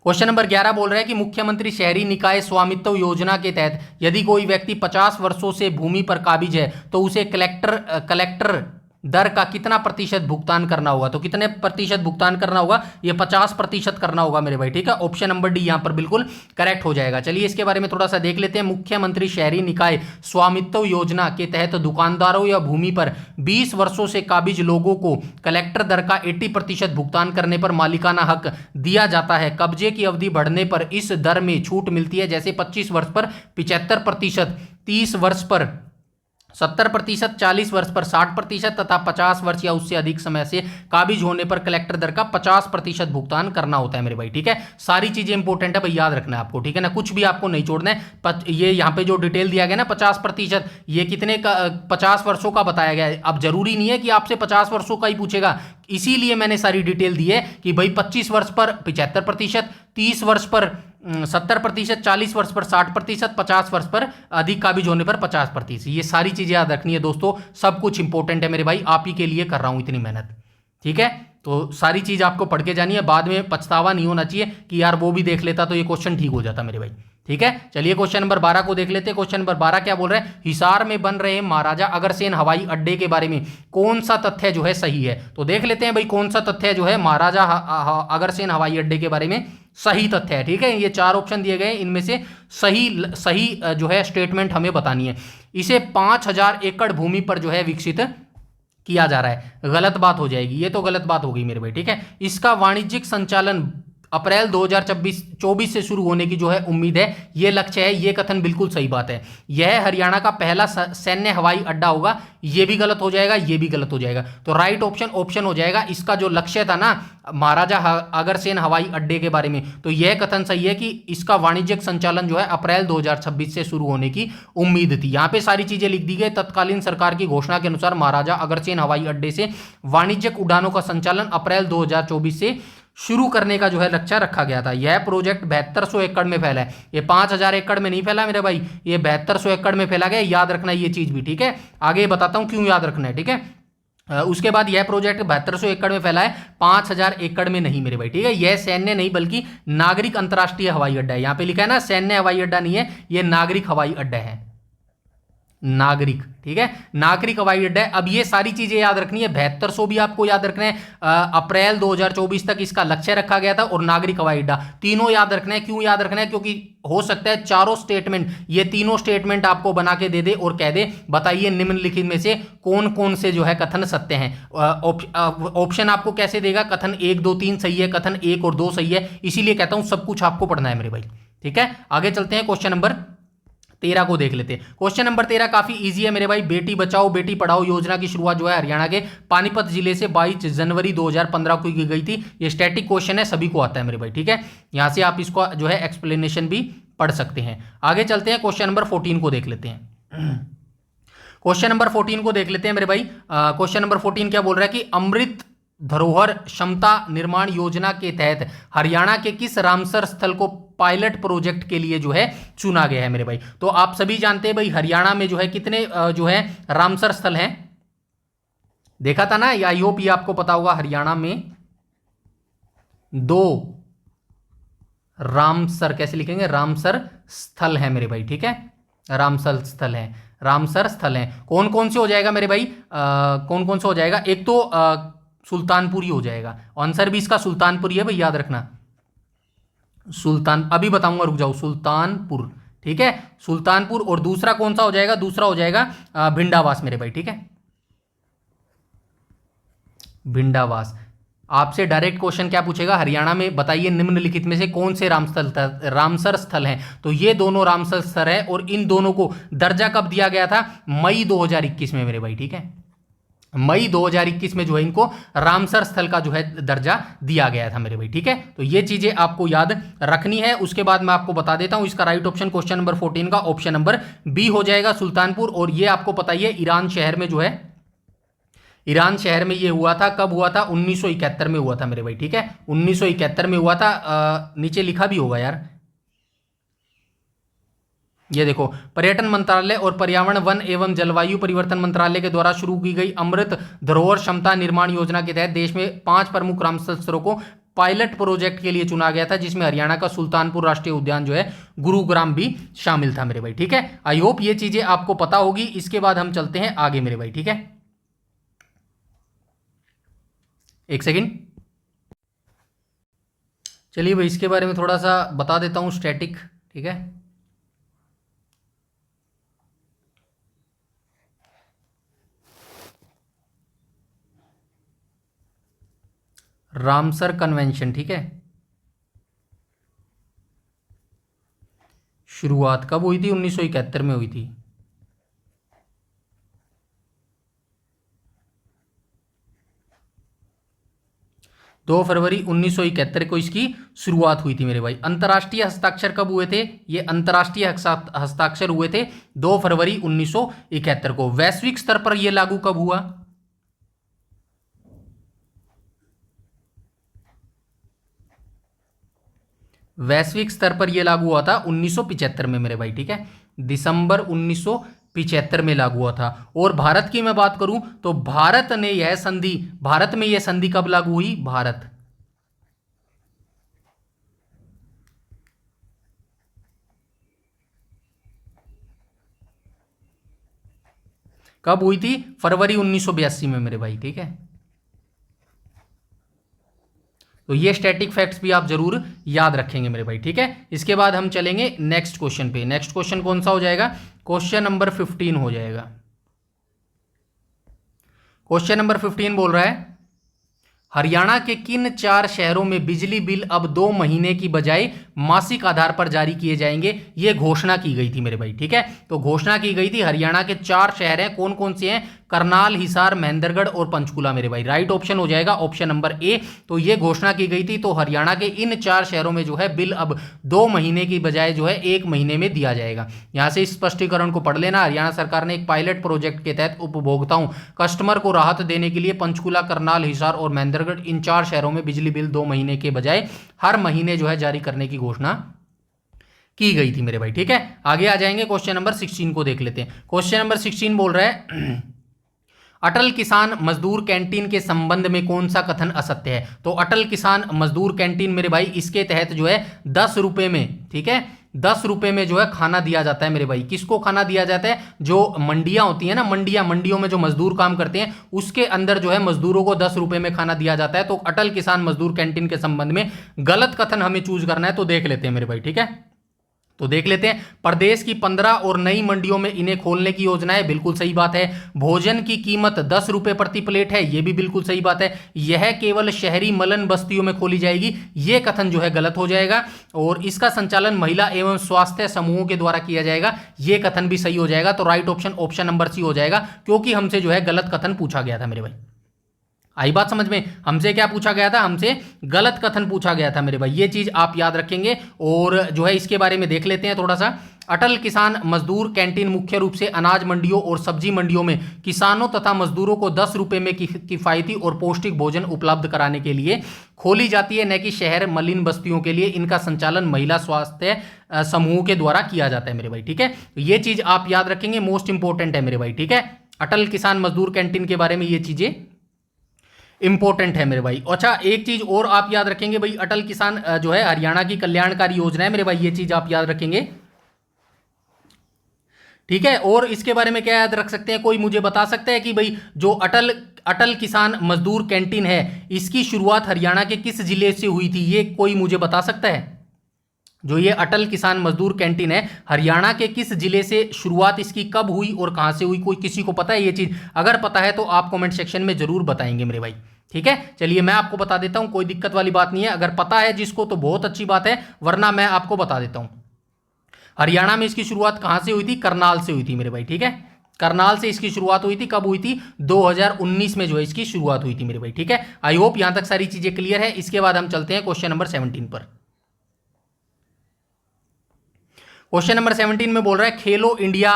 क्वेश्चन नंबर 11 बोल रहा है कि मुख्यमंत्री शहरी निकाय स्वामित्व योजना के तहत यदि कोई व्यक्ति 50 वर्षों से भूमि पर काबिज है तो उसे कलेक्टर दर का कितना प्रतिशत भुगतान करना होगा। तो कितने प्रतिशत भुगतान करना होगा, ये 50% करना होगा मेरे भाई, ठीक है। ऑप्शन नंबर डी यहां पर बिल्कुल करेक्ट हो जाएगा। चलिए इसके बारे में थोड़ा सा देख लेते हैं। मुख्यमंत्री शहरी निकाय स्वामित्व योजना के तहत दुकानदारों या भूमि पर 20 वर्षों से काबिज लोगों को कलेक्टर दर का 80% भुगतान करने पर मालिकाना हक दिया जाता है। कब्जे की अवधि बढ़ने पर इस दर में छूट मिलती है, जैसे 25 वर्ष पर 75%, 30 वर्ष पर 70%, 40 वर्ष पर 60% तथा 50 वर्ष या उससे अधिक समय से काबिज होने पर कलेक्टर दर का 50% भुगतान करना होता है मेरे भाई, ठीक है। सारी चीजें इंपॉर्टेंट है भाई, याद रखना है आपको, ठीक है ना, कुछ भी आपको नहीं छोड़ना है। ये यहाँ पे जो डिटेल दिया गया ना 50%, ये कितने का 50 वर्षों का बताया गया है। अब जरूरी नहीं है कि आपसे 50 वर्षों का ही पूछेगा, इसीलिए मैंने सारी डिटेल दी है कि भाई 25 वर्ष पर 75%, 30 वर्ष पर 70%, 40 वर्ष पर 60%, 50 वर्ष पर अधिक काबिज होने पर 50%। ये सारी चीजें याद रखनी है दोस्तों, सब कुछ इंपॉर्टेंट है मेरे भाई, आप ही के लिए कर रहा हूं इतनी मेहनत, ठीक है। तो सारी चीज आपको पढ़ के जानी है, बाद में पछतावा नहीं होना चाहिए कि यार वो भी देख लेता तो ये क्वेश्चन ठीक हो जाता मेरे भाई, ठीक है। चलिए क्वेश्चन नंबर 12 को देख लेते हैं। क्वेश्चन नंबर 12 क्या बोल रहे हैं, हिसार में बन रहे महाराजा अग्रसेन हवाई अड्डे के बारे में कौन सा तथ्य जो है सही है। तो देख लेते हैं भाई कौन सा तथ्य जो है महाराजा अग्रसेन हवाई अड्डे के बारे में सही तथ्य है, ठीक है। ये 4 ऑप्शन दिए गए, इनमें से सही जो है स्टेटमेंट हमें बतानी है। इसे 5000 एकड़ भूमि पर जो है विकसित किया जा रहा है, गलत बात हो जाएगी, ये तो गलत बात हो गई मेरे भाई, ठीक है। इसका वाणिज्यिक संचालन अप्रैल 2024 से शुरू होने की जो है उम्मीद है, ये लक्ष्य है, ये कथन बिल्कुल सही बात है। यह हरियाणा का पहला सैन्य हवाई अड्डा होगा, ये भी गलत हो जाएगा, ये भी गलत हो जाएगा। तो राइट ऑप्शन हो जाएगा। इसका जो लक्ष्य था ना महाराजा अग्रसेन हवाई अड्डे के बारे में, तो यह कथन सही है कि इसका वाणिज्यिक संचालन जो है अप्रैल 2026 से शुरू होने की उम्मीद थी। यहां पे सारी चीजें लिख दी गई। तत्कालीन सरकार की घोषणा के अनुसार महाराजा अग्रसेन हवाई अड्डे से वाणिज्यिक उड़ानों का संचालन अप्रैल 2024 से शुरू करने का जो है लक्ष्य रखा गया था। यह प्रोजेक्ट 7200 एकड़ में फैला है, ये 5000 एकड़ में नहीं फैला मेरे भाई, ये 7200 एकड़ में फैला गया, याद रखना है ये चीज भी, ठीक है। आगे बताता हूं क्यों याद रखना है, ठीक है। उसके बाद यह प्रोजेक्ट 7200 एकड़ में फैला है, 5000 एकड़ में नहीं मेरे भाई, ठीक है। यह सैन्य नहीं बल्कि नागरिक अंतर्राष्ट्रीय हवाई अड्डा है। यहां पे लिखा है ना सैन्य हवाई अड्डा नहीं है, यह नागरिक हवाई अड्डा है, नागरिक, ठीक है, नागरिक हवाई अड्डा है। अब ये सारी चीजें याद रखनी है, 7200 भी आपको याद रखना है, अप्रैल 2024 तक इसका लक्ष्य रखा गया था, और नागरिक हवाई अड्डा, तीनों याद रखना है। क्यों याद रखना है, क्योंकि हो सकता है चारों स्टेटमेंट, ये तीनों स्टेटमेंट आपको बना के दे दे और कह दे बताइए निम्नलिखित में से कौन कौन से जो है कथन सत्य हैं। ऑप्शन आपको कैसे देगा, कथन 1 2 3 सही है, कथन 1 और 2 सही है, इसीलिए कहता हूं सब कुछ आपको पढ़ना है मेरे भाई, ठीक है। आगे चलते हैं, क्वेश्चन नंबर 13 को देख लेते हैं। क्वेश्चन नंबर 13 काफी इजी है मेरे भाई। बेटी बचाओ बेटी पढ़ाओ योजना की शुरुआत जो है हरियाणा के पानीपत जिले से 22 जनवरी 2015 को की गई थी। ये स्टैटिक क्वेश्चन है, सभी को आता है मेरे भाई, ठीक है। यहां से आप इसको जो है एक्सप्लेनेशन भी पढ़ सकते हैं। आगे चलते हैं, क्वेश्चन नंबर 14 को देख लेते हैं। क्वेश्चन नंबर 14 को देख लेते हैं मेरे भाई। क्वेश्चन नंबर 14 क्या बोल रहा है कि अमृत धरोहर क्षमता निर्माण योजना के तहत हरियाणा के किस रामसर स्थल को पायलट प्रोजेक्ट के लिए जो है चुना गया है मेरे भाई। तो आप सभी जानते हैं भाई हरियाणा में जो है कितने जो है रामसर स्थल हैं, देखा था ना, आई होप ये आपको पता होगा। हरियाणा में 2 रामसर, कैसे लिखेंगे, रामसर स्थल है मेरे भाई, ठीक है, रामसर स्थल है, रामसर स्थल है। कौन कौन से हो जाएगा मेरे भाई, कौन कौन से हो जाएगा, एक तो सुल्तानपुरी हो जाएगा, आंसर भी इसका सुल्तानपुरी है भाई, याद रखना, सुल्तान, अभी बताऊंगा, रुक जाओ, सुल्तानपुर, ठीक है, सुल्तानपुर। और दूसरा कौन सा हो जाएगा, दूसरा हो जाएगा भिंडावास मेरे भाई, ठीक है, भिंडावास। आपसे डायरेक्ट क्वेश्चन क्या पूछेगा, हरियाणा में बताइए निम्नलिखित में से कौन से रामसर स्थल हैं। तो ये दोनों रामसर स्थल है, और इन दोनों को दर्जा कब दिया गया था, मई 2021 में मेरे भाई, ठीक है, मई 2021 में जो है इनको रामसर स्थल का जो है दर्जा दिया गया था मेरे भाई, ठीक है। तो ये चीजें आपको याद रखनी है। उसके बाद मैं आपको बता देता हूं इसका राइट ऑप्शन क्वेश्चन नंबर 14 का ऑप्शन नंबर बी हो जाएगा, सुल्तानपुर। और ये आपको पता ही है ईरान शहर में जो है, ईरान शहर में ये हुआ था, कब हुआ था, 1971 में हुआ था मेरे भाई, ठीक है, 1971 में हुआ था। नीचे लिखा भी होगा यार, ये देखो, पर्यटन मंत्रालय और पर्यावरण वन एवं जलवायु परिवर्तन मंत्रालय के द्वारा शुरू की गई अमृत धरोहर क्षमता निर्माण योजना के तहत देश में 5 प्रमुख रामसर स्थलों को पायलट प्रोजेक्ट के लिए चुना गया था, जिसमें हरियाणा का सुल्तानपुर राष्ट्रीय उद्यान जो है गुरुग्राम भी शामिल था मेरे भाई, ठीक है। आई होप ये चीजें आपको पता होगी। इसके बाद हम चलते हैं आगे मेरे भाई, ठीक है। एक सेकेंड, चलिए भाई इसके बारे में थोड़ा सा बता देता हूँ, स्टैटिक, ठीक है। रामसर कन्वेंशन, ठीक है, शुरुआत कब हुई थी? 1971 में हुई थी। दो फरवरी 1971 को इसकी शुरुआत हुई थी मेरे भाई। अंतर्राष्ट्रीय हस्ताक्षर कब हुए थे? ये अंतर्राष्ट्रीय हस्ताक्षर हुए थे 2 फरवरी 1971 को। वैश्विक स्तर पर यह लागू कब हुआ? वैश्विक स्तर पर यह लागू हुआ था 1975 में मेरे भाई, ठीक है, दिसंबर 1975 में लागू हुआ था। और भारत की मैं बात करूं तो भारत में यह संधि कब लागू हुई? भारत कब हुई थी? फरवरी 1982 में मेरे भाई, ठीक है। तो ये स्टैटिक फैक्ट्स भी आप जरूर याद रखेंगे मेरे भाई, ठीक है। इसके बाद हम चलेंगे नेक्स्ट क्वेश्चन पे। नेक्स्ट क्वेश्चन कौन सा हो जाएगा? क्वेश्चन नंबर 15 हो जाएगा। क्वेश्चन नंबर 15 बोल रहा है, हरियाणा के किन 4 शहरों में बिजली बिल अब 2 महीने की बजाय मासिक आधार पर जारी किए जाएंगे? ये घोषणा की गई थी मेरे भाई, ठीक है। तो घोषणा की गई थी, हरियाणा के 4 शहर हैं, कौन कौन से हैं? करनाल, हिसार, महेंद्रगढ़ और पंचकुला मेरे भाई। राइट ऑप्शन हो जाएगा ऑप्शन नंबर ए। तो ये घोषणा की गई थी, तो हरियाणा के इन 4 शहरों में जो है बिल अब 2 महीने की बजाय जो है 1 महीने में दिया जाएगा। यहां से स्पष्टीकरण को पढ़ लेना। हरियाणा सरकार ने एक पायलट प्रोजेक्ट के तहत उपभोक्ताओं कस्टमर को राहत देने के लिए पंचकुला, करनाल, हिसार और महेंद्रगढ़ इन 4 शहरों में बिजली बिल 2 महीने के बजाय हर महीने जो है जारी करने की घोषणा की गई थी मेरे भाई, ठीक है। आगे आ जाएंगे, क्वेश्चन नंबर 16 को देख लेते हैं। क्वेश्चन नंबर 16 बोल रहा है, अटल किसान मजदूर कैंटीन के संबंध में कौन सा कथन असत्य है? तो अटल किसान मजदूर कैंटीन मेरे भाई, इसके तहत जो है 10 रुपए में, ठीक है, 10 रुपए में जो है खाना दिया जाता है मेरे भाई। किसको खाना दिया जाता है? जो मंडियां होती है ना, मंडियों में जो मजदूर काम करते हैं, उसके अंदर जो है मजदूरों को 10 रुपए में खाना दिया जाता है। तो अटल किसान मजदूर कैंटीन के संबंध में गलत कथन हमें चूज करना है, तो देख लेते हैं मेरे भाई, ठीक है। तो देख लेते हैं, प्रदेश की 15 और नई मंडियों में इन्हें खोलने की योजना है, बिल्कुल सही बात है। भोजन की कीमत 10 रुपए प्रति प्लेट है, यह भी बिल्कुल सही बात है। यह केवल शहरी मलन बस्तियों में खोली जाएगी, यह कथन जो है गलत हो जाएगा। और इसका संचालन महिला एवं स्वास्थ्य समूहों के द्वारा किया जाएगा, यह कथन भी सही हो जाएगा। तो right option option number C हो जाएगा, क्योंकि हमसे जो है गलत कथन पूछा गया था मेरे भाई। आई बात समझ में? हमसे क्या पूछा गया था? हमसे गलत कथन पूछा गया था मेरे भाई, ये चीज आप याद रखेंगे। और जो है इसके बारे में देख लेते हैं थोड़ा सा। अटल किसान मजदूर कैंटीन मुख्य रूप से अनाज मंडियों और सब्जी मंडियों में किसानों तथा मजदूरों को 10 रुपए में किफायती और पौष्टिक भोजन उपलब्ध कराने के लिए खोली जाती है, न कि शहर मलिन बस्तियों के लिए। इनका संचालन महिला स्वास्थ्य समूह के द्वारा किया जाता है मेरे भाई, ठीक है। ये चीज आप याद रखेंगे, मोस्ट इंपॉर्टेंट है मेरे भाई, ठीक है। अटल किसान मजदूर कैंटीन के बारे में ये चीजें इंपॉर्टेंट है मेरे भाई। अच्छा, एक चीज और आप याद रखेंगे भाई, अटल किसान जो है हरियाणा की कल्याणकारी योजना है मेरे भाई, ये चीज आप याद रखेंगे, ठीक है। और इसके बारे में क्या याद रख सकते हैं? कोई मुझे बता सकता है कि भाई जो अटल किसान मजदूर कैंटीन है, इसकी शुरुआत हरियाणा के किस जिले से हुई थी? ये कोई मुझे बता सकता है? जो ये अटल किसान मजदूर कैंटीन है, हरियाणा के किस जिले से शुरुआत इसकी कब हुई और कहां से हुई? कोई किसी को पता है ये चीज? अगर पता है तो आप कमेंट सेक्शन में जरूर बताएंगे मेरे भाई, ठीक है। चलिए मैं आपको बता देता हूं, कोई दिक्कत वाली बात नहीं है। अगर पता है जिसको तो बहुत अच्छी बात है, वरना मैं आपको बता देता हूं। हरियाणा में इसकी शुरुआत कहां से हुई थी? करनाल से हुई थी मेरे भाई, ठीक है। करनाल से इसकी शुरुआत हुई थी। कब हुई थी? 2019 में जो है इसकी शुरुआत हुई थी मेरे भाई, ठीक है। आई होप यहां तक सारी चीजें क्लियर है। इसके बाद हम चलते हैं क्वेश्चन नंबर 17 पर। क्वेश्चन नंबर 17 में बोल रहा है, खेलो इंडिया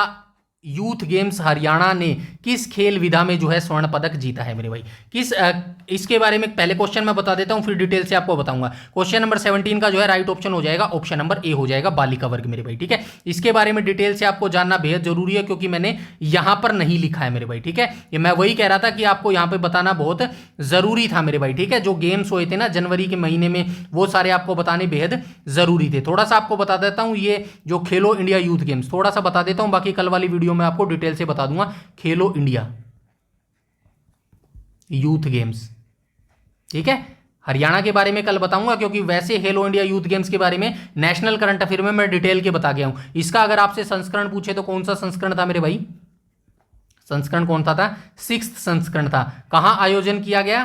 यूथ गेम्स हरियाणा ने किस खेल विधा में जो है स्वर्ण पदक जीता है मेरे भाई? इसके बारे में पहले क्वेश्चन मैं बता देता हूं, फिर डिटेल से आपको बताऊंगा। क्वेश्चन नंबर 17 का जो है राइट ऑप्शन हो जाएगा ऑप्शन नंबर ए हो जाएगा, बालिका वर्ग मेरे भाई, ठीक है। इसके बारे में डिटेल से आपको जानना बेहद जरूरी है, क्योंकि मैंने यहां पर नहीं लिखा है मेरे भाई, ठीक है। ये मैं वही कह रहा था कि आपको यहां पर बताना बहुत जरूरी था मेरे भाई, ठीक है। जो गेम्स हुए थे ना जनवरी के महीने में, वो सारे आपको बताने बेहद जरूरी थे। थोड़ा सा आपको बता देता हूं, ये जो खेलो इंडिया यूथ गेम्स थोड़ा सा बता देता हूं, बाकी कल वाली वीडियो में आपको डिटेल से बता दूंगा। खेलो इंडिया यूथ गेम्स, ठीक है। हरियाणा के बारे में कल बताऊंगा, क्योंकि वैसे खेलो इंडिया यूथ गेम्स के बारे में नेशनल करंट अफेयर में मैं डिटेल के बता गया हूं। इसका अगर आपसे संस्करण पूछे तो कौन सा संस्करण था मेरे भाई? संस्करण कौन सा था? 6th संस्करण था। कहां आयोजन किया गया?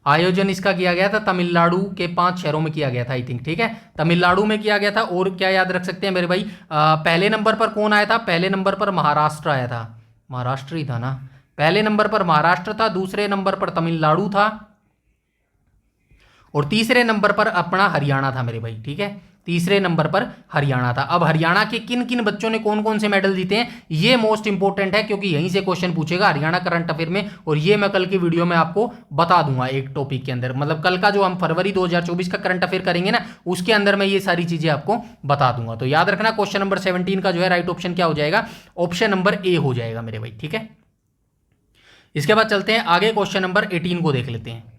आयोजन इसका किया गया था तमिलनाडु के 5 शहरों में किया गया था, आई थिंक। ठीक है, तमिलनाडु में किया गया था। और क्या याद रख सकते हैं मेरे भाई? पहले नंबर पर कौन आया था? पहले नंबर पर महाराष्ट्र आया था। महाराष्ट्र ही था ना? पहले नंबर पर महाराष्ट्र था, दूसरे नंबर पर तमिलनाडु था, और तीसरे नंबर पर अपना हरियाणा था मेरे भाई। ठीक है, तीसरे नंबर पर हरियाणा था। अब हरियाणा के किन किन बच्चों ने कौन कौन से मेडल जीते हैं, ये मोस्ट इंपोर्टेंट है, क्योंकि यहीं से क्वेश्चन पूछेगा हरियाणा करंट अफेयर में, और ये मैं कल की वीडियो में आपको बता दूंगा एक टॉपिक के अंदर। मतलब कल का जो हम फरवरी 2024 का करंट अफेयर करेंगे ना, उसके अंदर मैं ये सारी चीजें आपको बता दूंगा। तो याद रखना, क्वेश्चन नंबर 17 का जो है राइट ऑप्शन क्या हो जाएगा? ऑप्शन नंबर ए हो जाएगा मेरे भाई। ठीक है, इसके बाद चलते हैं आगे, क्वेश्चन नंबर 18 को देख लेते हैं।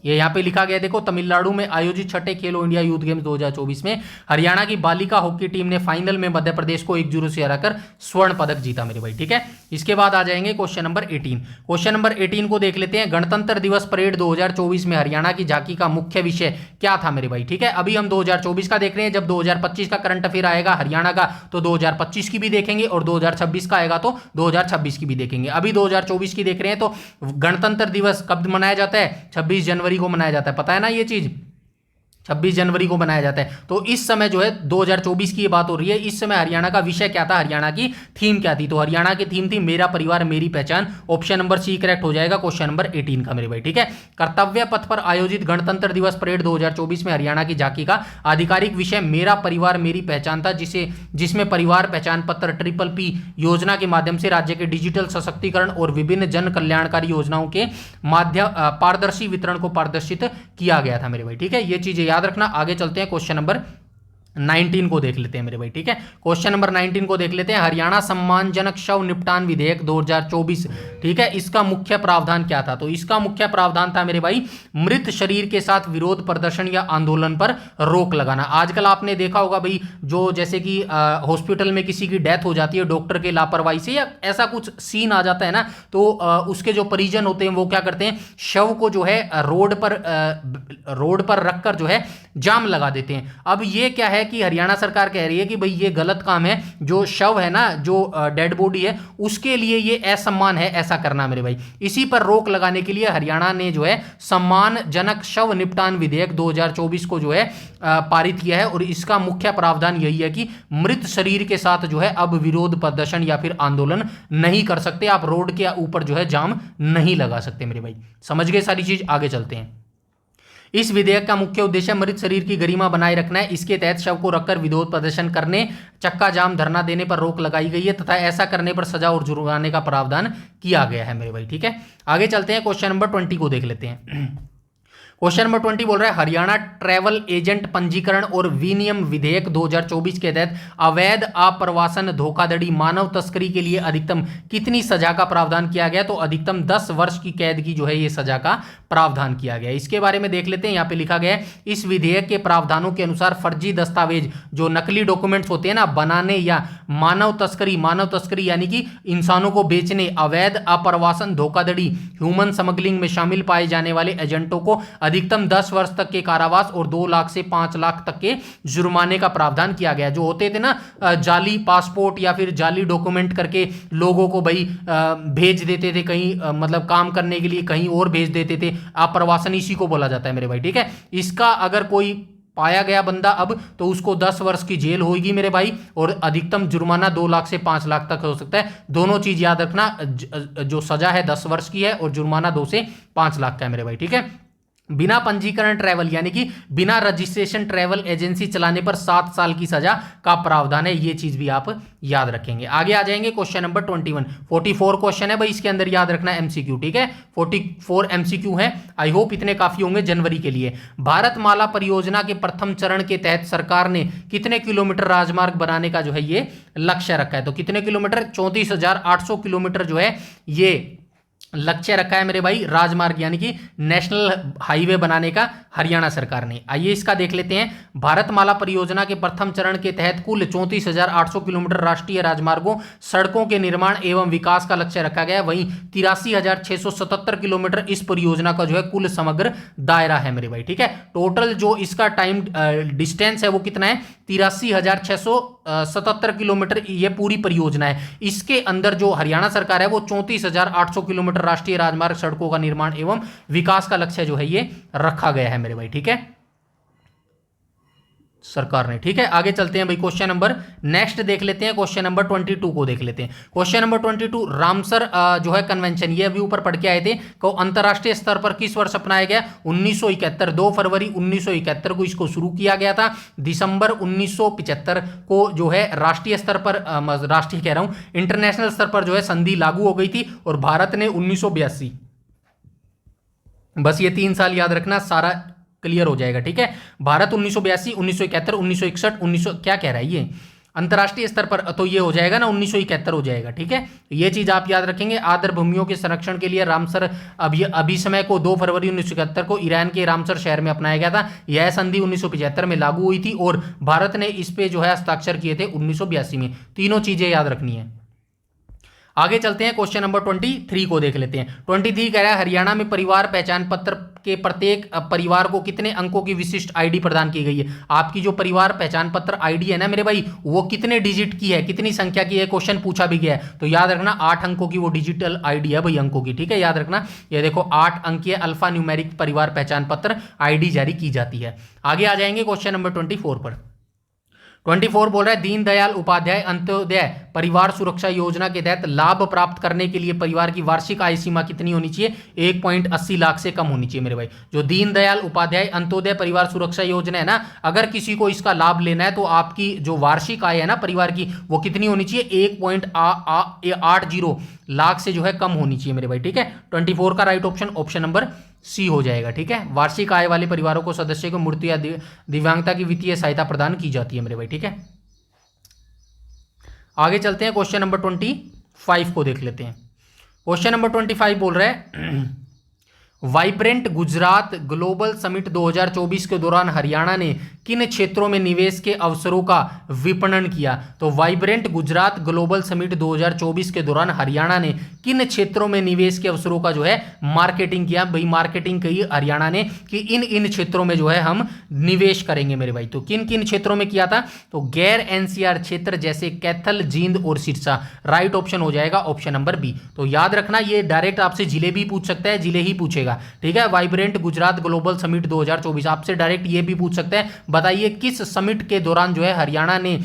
ये यहाँ पे लिखा गया, देखो, तमिलनाडु में आयोजित छठे खेलो इंडिया यूथ गेम्स 2024 में हरियाणा की बालिका हॉकी टीम ने फाइनल में मध्य प्रदेश को 1-0 से हराकर स्वर्ण पदक जीता मेरे भाई। ठीक है, इसके बाद आ जाएंगे क्वेश्चन नंबर 18। क्वेश्चन नंबर 18 को देख लेते हैं। गणतंत्र दिवस परेड 2024 में हरियाणा की झांकी का मुख्य विषय क्या था मेरे भाई? ठीक है, अभी हम 2024 का देख रहे हैं, जब 2025 का करंट अफेयर आएगा हरियाणा का तो 2025 की भी देखेंगे, और 2026 का आएगा तो 2026 की भी देखेंगे। अभी 2024 की देख रहे हैं तो गणतंत्र दिवस कब मनाया जाता है? 26 जनवरी को मनाया जाता है, पता है ना ये चीज? 26 जनवरी को मनाया जाता है। तो इस समय जो है 2024 की ये बात हो रही है, इस समय हरियाणा का विषय क्या था, हरियाणा की थीम क्या थी? तो हरियाणा की थीम थी मेरा परिवार मेरी पहचान। ऑप्शन नंबर सी करेक्ट हो जाएगा क्वेश्चन नंबर 18 का मेरे भाई। ठीक है, कर्तव्य पथ पर आयोजित गणतंत्र दिवस परेड 2024 में हरियाणा की झांकी का आधिकारिक विषय मेरा परिवार मेरी पहचान था, जिसमें परिवार पहचान पत्र PPP योजना के माध्यम से राज्य के डिजिटल सशक्तिकरण और विभिन्न जन कल्याणकारी योजनाओं के माध्यम पारदर्शी वितरण को प्रदर्शित किया गया था मेरे भाई। ठीक है, ये चीजें याद रखना। आगे चलते हैं, क्वेश्चन नंबर 19 को देख लेते हैं मेरे भाई। ठीक है, क्वेश्चन नंबर 19 को देख लेते हैं। हरियाणा सम्मानजनक शव निपटान विधेयक 2024, ठीक है, इसका मुख्य प्रावधान क्या था? तो इसका मुख्य प्रावधान था मेरे भाई मृत शरीर के साथ विरोध प्रदर्शन या आंदोलन पर रोक लगाना। आजकल आपने देखा होगा भाई, जो जैसे कि हॉस्पिटल में किसी की डेथ हो जाती है डॉक्टर के लापरवाही से, या ऐसा कुछ सीन आ जाता है ना, तो उसके जो परिजन होते हैं वो क्या करते हैं, शव को जो है रोड पर रखकर जो है जाम लगा देते हैं। अब ये क्या है कि हरियाणा सरकार कह रही है कि भाई ये गलत काम है, जो शव है ना, जो डेड बॉडी है, उसके लिए ये असम्मान है ऐसा करना मेरे भाई। इसी पर रोक लगाने के लिए हरियाणा ने जो है सम्मानजनक शव निपटान विधेयक 2024 को जो है पारित किया है, और इसका मुख्य प्रावधान यही है कि मृत शरीर के साथ जो है अब विरोध प्रदर्शन या फिर आंदोलन नहीं कर सकते, आप रोड के ऊपर जो है जाम नहीं लगा सकते मेरे भाई। समझ गए सारी चीज? आगे चलते हैं। इस विधेयक का मुख्य उद्देश्य मृत शरीर की गरिमा बनाए रखना है। इसके तहत शव को रखकर विरोध प्रदर्शन करने, चक्का जाम, धरना देने पर रोक लगाई गई है, तथा ऐसा करने पर सजा और जुर्माने का प्रावधान किया गया है मेरे भाई। ठीक है, आगे चलते हैं, क्वेश्चन नंबर 20 को देख लेते हैं। क्वेश्चन नंबर 20 बोल रहा है, हरियाणा ट्रैवल एजेंट पंजीकरण और विनियम विधेयक 2024 के तहत अवैध आप्रवासन, धोखाधड़ी, मानव तस्करी के लिए अधिकतम कितनी सजा का प्रावधान किया गया? तो अधिकतम 10 वर्ष की कैद की जो है ये सजा का प्रावधान किया गया। इसके बारे में देख लेते हैं। यहाँ पे लिखा गया है, इस विधेयक के प्रावधानों के अनुसार फर्जी दस्तावेज, जो नकली डॉक्यूमेंट्स होते हैं ना, बनाने या मानव तस्करी यानी कि इंसानों को बेचने, अवैध आप्रवासन, धोखाधड़ी, ह्यूमन स्मगलिंग में शामिल पाए जाने वाले एजेंटों को अधिकतम 10 वर्ष तक के कारावास और 2 लाख से 5 लाख तक के जुर्माने का प्रावधान किया गया। जो होते थे ना जाली पासपोर्ट या फिर जाली डॉक्यूमेंट करके लोगों को भाई भेज देते थे कहीं, मतलब काम करने के लिए कहीं और भेज देते थे, आप्रवासन इसी को बोला जाता है मेरे भाई। ठीक है, इसका अगर कोई पाया गया बंदा अब, तो उसको 10 वर्ष की जेल होगी मेरे भाई, और अधिकतम जुर्माना 2 लाख से 5 लाख तक हो सकता है। दोनों चीज याद रखना, जो सजा है 10 वर्ष की है और जुर्माना 2 से 5 लाख का है मेरे भाई। ठीक है, बिना पंजीकरण ट्रैवल यानी कि बिना रजिस्ट्रेशन ट्रैवल एजेंसी चलाने पर 7 साल की सजा का प्रावधान है। ये चीज भी आप याद रखेंगे। आगे आ जाएंगे, क्वेश्चन नंबर 21। 44 क्वेश्चन है भाई, इसके अंदर याद रखना एमसीक्यू। ठीक है, 44 एमसीक्यू है। आई होप इतने काफी होंगे जनवरी के लिए। भारतमाला परियोजना के प्रथम चरण के तहत सरकार ने कितने किलोमीटर राजमार्ग बनाने का जो है ये लक्ष्य रखा है? तो कितने किलोमीटर? 34,800 किलोमीटर जो है ये लक्ष्य रखा है मेरे भाई राजमार्ग यानी कि नेशनल हाईवे बनाने का हरियाणा सरकार ने। आइए इसका देख लेते हैं। भारतमाला परियोजना के प्रथम चरण के तहत कुल 34,800 किलोमीटर राष्ट्रीय राजमार्गों, सड़कों के निर्माण एवं विकास का लक्ष्य रखा गया है। वहीं 83,677 किलोमीटर इस परियोजना का जो है कुल समग्र दायरा है मेरे भाई, ठीक है। टोटल जो इसका टाइम डिस्टेंस है वो कितना है, 83,677 किलोमीटर ये पूरी परियोजना है। इसके अंदर जो हरियाणा सरकार है वो 34,800 किलोमीटर राष्ट्रीय राजमार्ग, सड़कों का निर्माण एवं विकास का लक्ष्य जो है ये रखा गया है मेरे भाई, ठीक है, सरकार ने, ठीक है। आगे चलते हैं भाई क्वेश्चन नंबर नेक्स्ट देख लेते हैं, क्वेश्चन नंबर 22 को देख लेते हैं। क्वेश्चन नंबर 22, रामसर जो है कन्वेंशन, ये अभी ऊपर पढ़ के आए थे, को अंतरराष्ट्रीय स्तर पर किस वर्ष अपनाया गया, 1971, 2 फरवरी 1971 को इसको शुरू किया गया था। दिसंबर 1975 को जो है राष्ट्रीय स्तर पर, राष्ट्रीय कह रहा हूं, इंटरनेशनल स्तर पर जो है संधि लागू हो गई थी, और भारत ने 1982, बस ये 3 साल याद रखना, सारा क्लियर हो जाएगा, ठीक है। भारत 1982, 1971, 1961, 1900 क्या कह रहा है ये अंतर्राष्ट्रीय स्तर पर, तो ये हो जाएगा ना 1971 हो जाएगा, ठीक है। ये चीज आप याद रखेंगे। आर्द्र भूमियों के संरक्षण के लिए रामसर अभिसमय को 2 फरवरी 1971 को ईरान के रामसर शहर में अपनाया गया था। यह संधि 1975 में लागू हुई थी और भारत ने इस पे जो है हस्ताक्षर किए थे 1982 में। तीनों चीजें याद रखनी है। आगे चलते हैं, क्वेश्चन नंबर 23 को देख लेते हैं। 23 कह रहा है हरियाणा में परिवार पहचान पत्र के प्रत्येक परिवार को कितने अंकों की विशिष्ट आईडी प्रदान की गई है। आपकी जो परिवार पहचान पत्र आईडी है ना मेरे भाई, वो कितने डिजिट की है, कितनी संख्या की है, क्वेश्चन पूछा भी गया है, तो याद रखना 8 अंकों की वो डिजिटल आईडी है भाई, अंकों की, ठीक है, याद रखना। ये देखो 8 अंक की अल्फा न्यूमेरिक परिवार पहचान पत्र आईडी जारी की जाती है। आगे आ जाएंगे क्वेश्चन नंबर 24 पर। 24 बोल रहा है दीनदयाल उपाध्याय अंत्योदय परिवार सुरक्षा योजना के तहत लाभ प्राप्त करने के लिए परिवार की वार्षिक आय सीमा कितनी होनी चाहिए, 1.80 लाख से कम होनी चाहिए मेरे भाई। जो दीनदयाल उपाध्याय अंत्योदय परिवार सुरक्षा योजना है ना, अगर किसी को इसका लाभ लेना है तो आपकी जो वार्षिक आय है ना परिवार की, वो कितनी होनी चाहिए, 1.80 लाख से जो है कम होनी चाहिए मेरे भाई, ठीक है। 24 का right option option number C हो जाएगा, ठीक है। वार्षिक आय वाले परिवारों को सदस्य को मूर्त या दिव्यांगता की वित्तीय सहायता प्रदान की जाती है मेरे भाई, ठीक है। आगे चलते हैं, क्वेश्चन नंबर 25 को देख लेते हैं। क्वेश्चन नंबर 25 बोल रहे हैं वाइब्रेंट गुजरात ग्लोबल समिट 2024 के दौरान हरियाणा ने किन क्षेत्रों में निवेश के अवसरों का विपणन किया। तो वाइब्रेंट गुजरात ग्लोबल समिट 2024 के दौरान हरियाणा ने किन क्षेत्रों में निवेश के अवसरों का जो है मार्केटिंग किया। भाई मार्केटिंग की हरियाणा ने कि इन क्षेत्रों में जो है हम निवेश करेंगे मेरे भाई। तो किन किन क्षेत्रों में किया था, तो गैर एनसीआर क्षेत्र जैसे कैथल, जींद और सिरसा। राइट ऑप्शन हो जाएगा ऑप्शन नंबर बी। तो याद रखना ये डायरेक्ट आपसे जिले भी पूछ सकता है, जिले ही पूछेगा, ठीक है। वाइब्रेंट गुजरात ग्लोबल समिट 2024 आपसे डायरेक्ट ये भी पूछ सकते हैं, बताइए किस समिट के दौरान जो है हरियाणा ने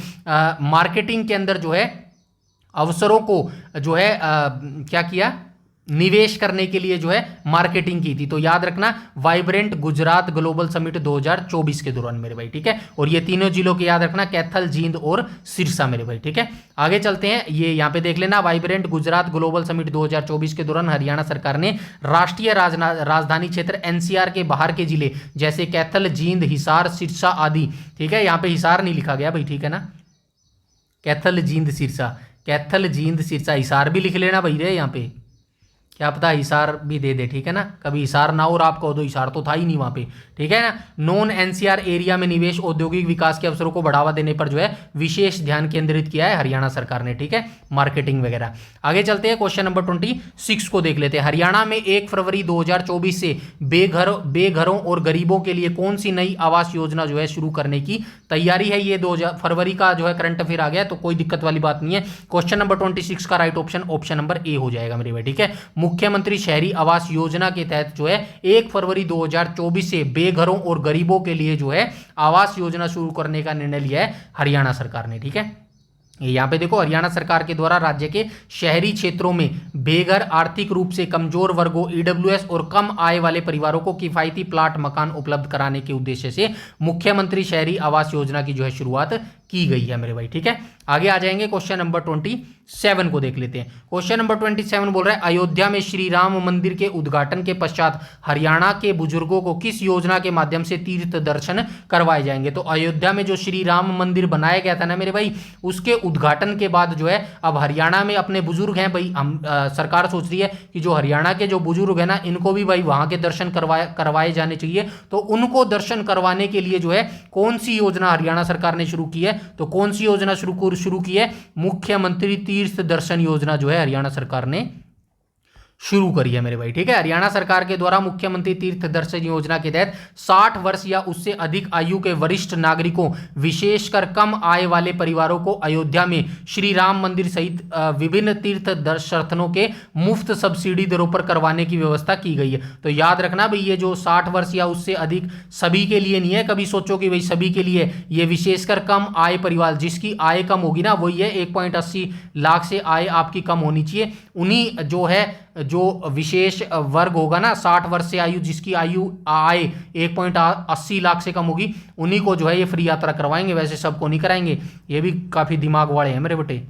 मार्केटिंग के अंदर जो है अवसरों को जो है क्या किया, निवेश करने के लिए जो है मार्केटिंग की थी। तो याद रखना वाइब्रेंट गुजरात ग्लोबल समिट 2024 के दौरान मेरे भाई, ठीक है। और ये तीनों जिलों के याद रखना कैथल, जींद और सिरसा मेरे भाई, ठीक है। आगे चलते हैं, ये यहां पे देख लेना वाइब्रेंट गुजरात ग्लोबल समिट 2024 के दौरान हरियाणा सरकार ने राष्ट्रीय राजधानी क्षेत्र एनसीआर के बाहर के जिले जैसे कैथल, जींद, हिसार, सिरसा आदि, ठीक है। यहां पर हिसार नहीं लिखा गया भाई, ठीक है ना, कैथल, जींद, सिरसा, कैथल, जींद, सिरसा, हिसार भी लिख लेना भाई रे, यहाँ पे क्या पता हिसार भी दे दे, ठीक है ना, कभी हिसार ना और आप कहो दो हिसार तो था ही नहीं वहाँ पे, ठीक है ना। नॉन एनसीआर एरिया में निवेश औद्योगिक विकास के अवसरों को बढ़ावा देने पर जो है विशेष ध्यान केंद्रित किया है हरियाणा सरकार ने, ठीक है, मार्केटिंग वगैरह। आगे चलते हैं, क्वेश्चन नंबर 26 को देख लेते हैं। हरियाणा में 1 फरवरी 2024 से बेघरों और गरीबों के लिए कौन सी नई आवास योजना जो है शुरू करने की तैयारी है। ये 2 फरवरी का जो है करंट अफेयर आ गया, तो कोई दिक्कत वाली बात नहीं है। क्वेश्चन नंबर 26 का right option option number A हो जाएगा मेरे भाई, ठीक है। मुख्यमंत्री शहरी आवास योजना के तहत जो है 1 फरवरी 2024 से बेघरों और गरीबों के लिए जो है आवास योजना शुरू करने का निर्णय लिया है हरियाणा सरकार ने, ठीक है। यहाँ पे देखो हरियाणा सरकार के द्वारा राज्य के शहरी क्षेत्रों में बेघर, आर्थिक रूप से कमजोर वर्गों, ईडब्ल्यूएस और कम आय वाले परिवारों को किफायती प्लाट मकान उपलब्ध कराने के उद्देश्य से मुख्यमंत्री शहरी आवास योजना की जो है शुरुआत की गई है मेरे भाई, ठीक है। आगे आ जाएंगे क्वेश्चन नंबर 27 को देख लेते हैं। क्वेश्चन नंबर 27 बोल रहा है अयोध्या में श्री राम मंदिर के उद्घाटन के पश्चात हरियाणा के बुजुर्गों को किस योजना के माध्यम से तीर्थ दर्शन करवाए जाएंगे। तो अयोध्या में जो श्री राम मंदिर बनाया गया था ना मेरे भाई, उसके उद्घाटन के बाद जो है अब हरियाणा में अपने बुजुर्ग हैं भाई, हम सरकार सोच रही है कि जो हरियाणा के जो बुजुर्ग है ना, इनको भी भाई वहां के दर्शन करवाए जाने चाहिए। तो उनको दर्शन करवाने के लिए जो है कौन सी योजना हरियाणा सरकार ने शुरू की है, तो कौन सी योजना शुरू की है, मुख्यमंत्री तीर्थ दर्शन योजना जो है हरियाणा सरकार ने शुरू करी है मेरे भाई, ठीक है। हरियाणा सरकार के द्वारा मुख्यमंत्री तीर्थ दर्शन योजना के तहत 60 वर्ष या उससे अधिक आयु के वरिष्ठ नागरिकों, विशेषकर कम आय वाले परिवारों को अयोध्या में श्री राम मंदिर सहित विभिन्न तीर्थ दर्शनों के मुफ्त सब्सिडी दरों पर करवाने की व्यवस्था की गई है। तो याद रखना भाई, ये जो 60 वर्ष या उससे अधिक सभी के लिए नहीं है, कभी सोचो कि भाई सभी के लिए, ये विशेषकर कम आय परिवार, जिसकी आय कम होगी ना, वही है 1.80 लाख से आय आपकी कम होनी चाहिए, उन्हीं जो है जो विशेष वर्ग होगा ना, 60 वर्ष से आयु जिसकी आय 1.80 लाख से कम होगी, उन्हीं को जो है ये फ्री यात्रा करवाएंगे। वैसे सबको नहीं कराएंगे, ये भी काफी दिमाग वाले हैं मेरे बेटे।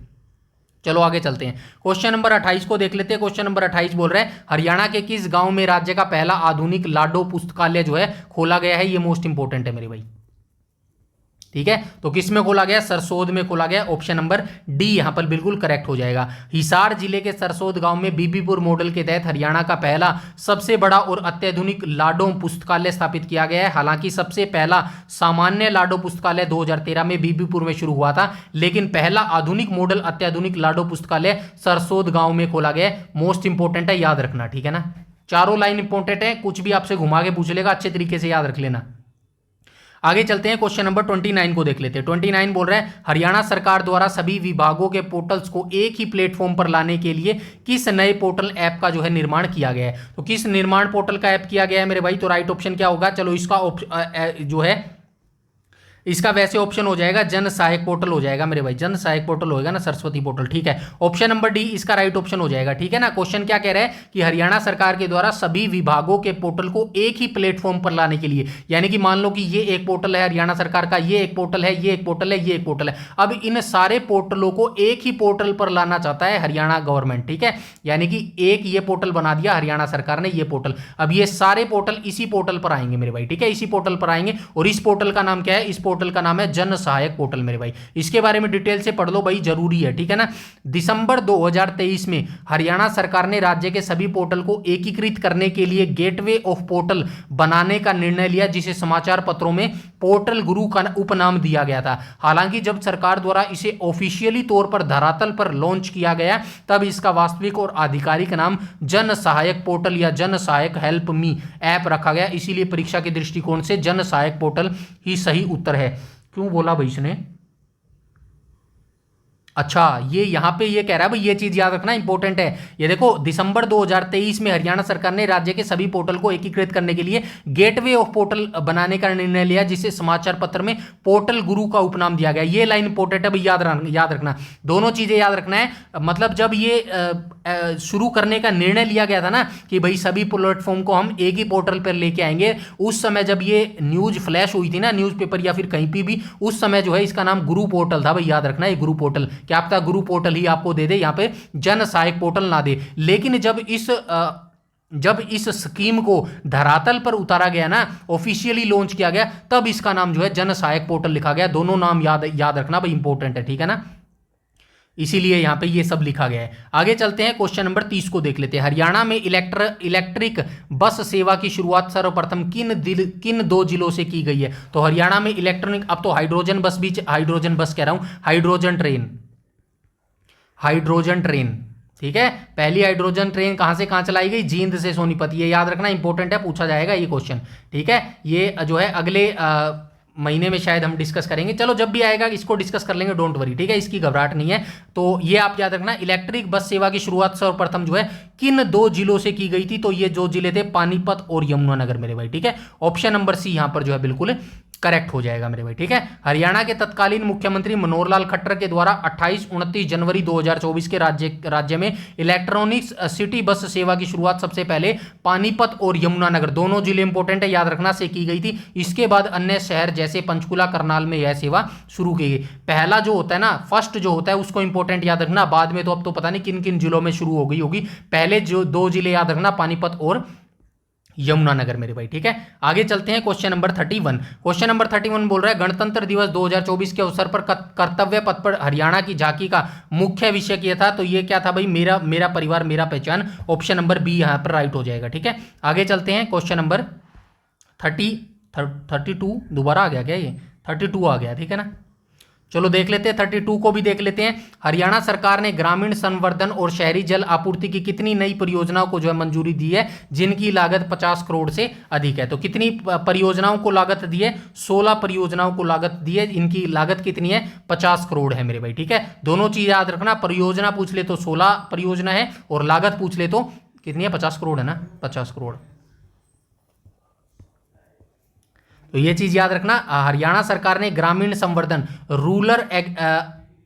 चलो आगे चलते हैं, क्वेश्चन नंबर 28 को देख लेते हैं। क्वेश्चन नंबर 28 बोल रहे हैं हरियाणा के किस गांव में राज्य का पहला आधुनिक लाडो पुस्तकालय जो है खोला गया है। ये मोस्ट इंपोर्टेंट है मेरे भाई, ठीक है। तो किस में खोला गया, सरसोद में खोला गया। ऑप्शन नंबर डी यहां पर बिल्कुल करेक्ट हो जाएगा। हिसार जिले के सरसोद गांव में बीबीपुर मॉडल के तहत हरियाणा का पहला सबसे बड़ा और अत्याधुनिक लाडो पुस्तकालय स्थापित किया गया है। हालांकि सबसे पहला सामान्य लाडो पुस्तकालय 2013 में बीबीपुर में शुरू हुआ था, लेकिन पहला आधुनिक मॉडल अत्याधुनिक लाडो पुस्तकालय सरसोद गांव में खोला गया। मोस्ट इंपोर्टेंट है, याद रखना, ठीक है ना। चारों लाइन इंपोर्टेंट है, कुछ भी आपसे घुमा के पूछ लेगा, अच्छे तरीके से याद रख लेना। आगे चलते हैं, क्वेश्चन नंबर 29 को देख लेते हैं। 29 बोल रहा है हरियाणा सरकार द्वारा सभी विभागों के पोर्टल्स को एक ही प्लेटफॉर्म पर लाने के लिए किस नए पोर्टल ऐप का जो है निर्माण किया गया है। तो किस निर्माण पोर्टल का ऐप किया गया है मेरे भाई, तो राइट ऑप्शन क्या होगा, चलो इसका जो है इसका वैसे ऑप्शन हो जाएगा जन सहायक पोर्टल हो जाएगा मेरे भाई, जन सहायक पोर्टल होगा ना, सरस्वती पोर्टल, ठीक है। ऑप्शन नंबर डी इसका राइट ऑप्शन हो जाएगा, ठीक है ना। क्वेश्चन क्या कह रहा है कि हरियाणा सरकार के द्वारा सभी विभागों के पोर्टल को एक ही प्लेटफॉर्म पर लाने के लिए, यानी कि मान लो कि ये एक पोर्टल है हरियाणा सरकार का, ये एक पोर्टल है, ये एक पोर्टल है, ये एक पोर्टल है। अब इन सारे पोर्टलों को एक ही पोर्टल पर लाना चाहता है हरियाणा गवर्नमेंट, ठीक है। यानी कि एक ये पोर्टल बना दिया हरियाणा सरकार ने, ये पोर्टल, अब ये सारे पोर्टल इसी पोर्टल पर आएंगे मेरे भाई, ठीक है, इसी पोर्टल पर आएंगे। और इस पोर्टल का नाम क्या है, इस पोर्टल का नाम है जन सहायक पोर्टल मेरे भाई। इसके बारे में डिटेल से पढ़ लो भाई, जरूरी है, ठीक है ना। दिसंबर 2023 में हरियाणा सरकार ने राज्य के सभी पोर्टल को एकीकृत करने के लिए गेटवे ऑफ पोर्टल बनाने का निर्णय लिया, जिसे समाचार पत्रों में पोर्टल गुरु का उपनाम दिया गया था। हालांकि जब सरकार द्वारा इसे ऑफिशियली तौर पर धरातल पर लॉन्च किया गया, तब इसका वास्तविक और आधिकारिक नाम जन सहायक पोर्टल या जन सहायक हेल्प मी ऐप रखा गया। इसीलिए परीक्षा के दृष्टिकोण से जन सहायक पोर्टल ही सही उत्तर है। क्यों बोला भाई इसने, अच्छा ये यहां पे ये कह रहा है भाई, ये चीज याद रखना इंपॉर्टेंट है। ये देखो दिसंबर 2023 में हरियाणा सरकार ने राज्य के सभी पोर्टल को एकीकृत करने के लिए गेटवे ऑफ पोर्टल बनाने का निर्णय लिया, जिसे समाचार पत्र में पोर्टल गुरु का उपनाम दिया गया। ये लाइन इंपॉर्टेंट है भाई, याद रखना, दोनों चीजें याद रखना है। मतलब जब ये शुरू करने का निर्णय लिया गया था ना कि भाई सभी प्लेटफॉर्म को हम एक ही पोर्टल पर लेके आएंगे, उस समय जब ये न्यूज फ्लैश हुई थी ना न्यूज़पेपर या फिर कहीं पे भी, उस समय जो है इसका नाम गुरु पोर्टल था भाई, याद रखना ये गुरु पोर्टल। क्या पता गुरु पोर्टल ही आपको दे दे, यहां पे जन सहायक पोर्टल ना दे। लेकिन जब इस स्कीम को धरातल पर उतारा गया ना, ऑफिशियली लॉन्च किया गया, तब इसका नाम जो है जन सहायक पोर्टल लिखा गया। दोनों नाम याद रखना भाई, इंपॉर्टेंट है, ठीक है ना, इसीलिए यहां पे ये सब लिखा गया है। आगे चलते हैं, क्वेश्चन नंबर 30 को देख लेते हैं। हरियाणा में इलेक्ट्रिक बस सेवा की शुरुआत सर्वप्रथम किन 2 जिलों से की गई है। तो हरियाणा में इलेक्ट्रॉनिक, अब तो हाइड्रोजन बस कह रहा हूं, हाइड्रोजन ट्रेन, ठीक है। पहली हाइड्रोजन ट्रेन कहां से कहां चलाई गई, जींद से सोनीपत। ये याद रखना इंपॉर्टेंट है, पूछा जाएगा ये क्वेश्चन, ठीक है। ये जो है अगले महीने में शायद हम डिस्कस करेंगे, चलो जब भी आएगा इसको डिस्कस कर लेंगे, डोंट वरी, ठीक है, इसकी घबराहट नहीं है। तो ये आप याद रखना, इलेक्ट्रिक बस सेवा की शुरुआत सर्वप्रथम जो है किन 2 जिलों से की गई थी। तो ये जो जिले थे पानीपत और यमुनानगर मेरे भाई, ठीक है। ऑप्शन नंबर सी यहां पर जो है बिल्कुल करेक्ट हो जाएगा मेरे भाई, ठीक है। हरियाणा के तत्कालीन मुख्यमंत्री मनोहर लाल खट्टर के द्वारा 28-29 जनवरी 2024 के राज्य में इलेक्ट्रॉनिक्स सिटी बस सेवा की शुरुआत सबसे पहले पानीपत और यमुनानगर, दोनों जिले इंपॉर्टेंट है याद रखना, से की गई थी। इसके बाद अन्य शहर जैसे पंचकुला, करनाल में यह सेवा शुरू की गई। पहला जो होता है ना, फर्स्ट जो होता है उसको इंपॉर्टेंट याद रखना, बाद में तो अब तो पता नहीं किन किन जिलों में शुरू हो गई होगी। पहले जो 2 जिले याद रखना, पानीपत और यमुनानगर मेरे भाई, ठीक है। आगे चलते हैं क्वेश्चन नंबर 31। क्वेश्चन नंबर 31 बोल रहा है गणतंत्र दिवस 2024 के अवसर पर कर्तव्य पथ पर हरियाणा की झांकी का मुख्य विषय किया था। तो ये क्या था भाई, मेरा परिवार मेरा पहचान। ऑप्शन नंबर बी यहां पर राइट हो जाएगा, ठीक है। आगे चलते हैं क्वेश्चन नंबर 32 दोबारा आ गया क्या, ये 32 आ गया, ठीक है ना। चलो देख लेते हैं 32 को भी देख लेते हैं। हरियाणा सरकार ने ग्रामीण संवर्धन और शहरी जल आपूर्ति की कितनी नई परियोजनाओं को जो है मंजूरी दी है जिनकी लागत 50 करोड़ से अधिक है। तो कितनी परियोजनाओं को लागत दी है, 16 परियोजनाओं को लागत दी है, इनकी लागत कितनी है, 50 करोड़ है मेरे भाई, ठीक है। दोनों चीज याद रखना, परियोजना पूछ ले तो 16 परियोजना है और लागत पूछ ले तो कितनी है, 50 करोड़ है ना, 50 करोड़। तो ये चीज याद रखना, हरियाणा सरकार ने ग्रामीण संवर्धन, रूरल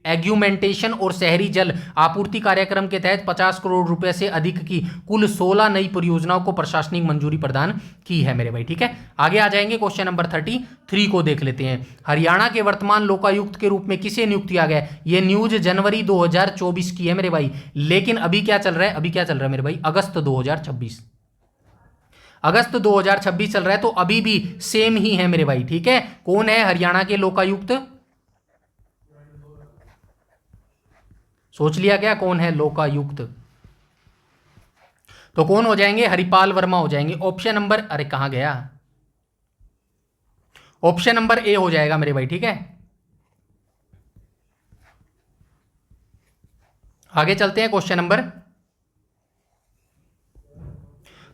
एग्यूमेंटेशन और शहरी जल आपूर्ति कार्यक्रम के तहत 50 करोड़ रुपए से अधिक की कुल 16 नई परियोजनाओं को प्रशासनिक मंजूरी प्रदान की है मेरे भाई, ठीक है। आगे आ जाएंगे क्वेश्चन नंबर 33 को देख लेते हैं। हरियाणा के वर्तमान लोकायुक्त के रूप में किसे नियुक्त किया गया? ये न्यूज जनवरी 2024 की है मेरे भाई, लेकिन अभी क्या चल रहा है, अभी क्या चल रहा है मेरे भाई, अगस्त 2026, अगस्त 2026 चल रहा है। तो अभी भी सेम ही है मेरे भाई, ठीक है। कौन है हरियाणा के लोकायुक्त, सोच लिया क्या कौन है लोकायुक्त? तो कौन हो जाएंगे, हरिपाल वर्मा हो जाएंगे। ऑप्शन नंबर, अरे कहां गया, ऑप्शन नंबर ए हो जाएगा मेरे भाई, ठीक है। आगे चलते हैं क्वेश्चन नंबर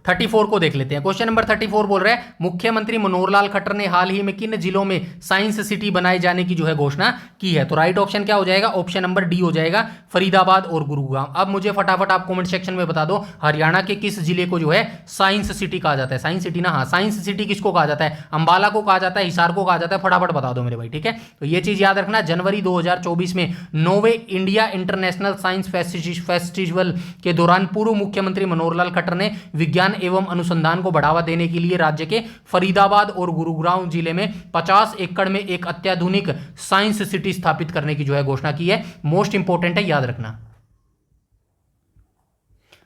34 को देख लेते हैं। क्वेश्चन नंबर 34 बोल रहा है मुख्यमंत्री मनोहर लाल खट्टर ने हाल ही में किन जिलों में साइंस सिटी बनाए जाने की जो है घोषणा की है? तो राइट ऑप्शन क्या हो जाएगा, ऑप्शन नंबर डी हो जाएगा, फरीदाबाद और गुरुग्राम। अब मुझे फटाफट आप कमेंट सेक्शन में बता दो हरियाणा के किस जिले को जो है साइंस सिटी कहा जाता है? साइंस सिटी ना, हाँ साइंस सिटी किसको कहा जाता है? अंबाला को कहा जाता है, हिसार को कहा जाता है, फटाफट बता दो मेरे भाई, ठीक है। तो ये चीज याद रखना, जनवरी 2024 में no way India international science festival के दौरान पूर्व मुख्यमंत्री मनोहर लाल खट्टर ने विज्ञान एवं अनुसंधान को बढ़ावा देने के लिए राज्य के फरीदाबाद और गुरुग्राम जिले में 50 एकड़ में एक अत्याधुनिक साइंस सिटी स्थापित करने की जो है घोषणा की है। मोस्ट इंपॉर्टेंट है, याद रखना।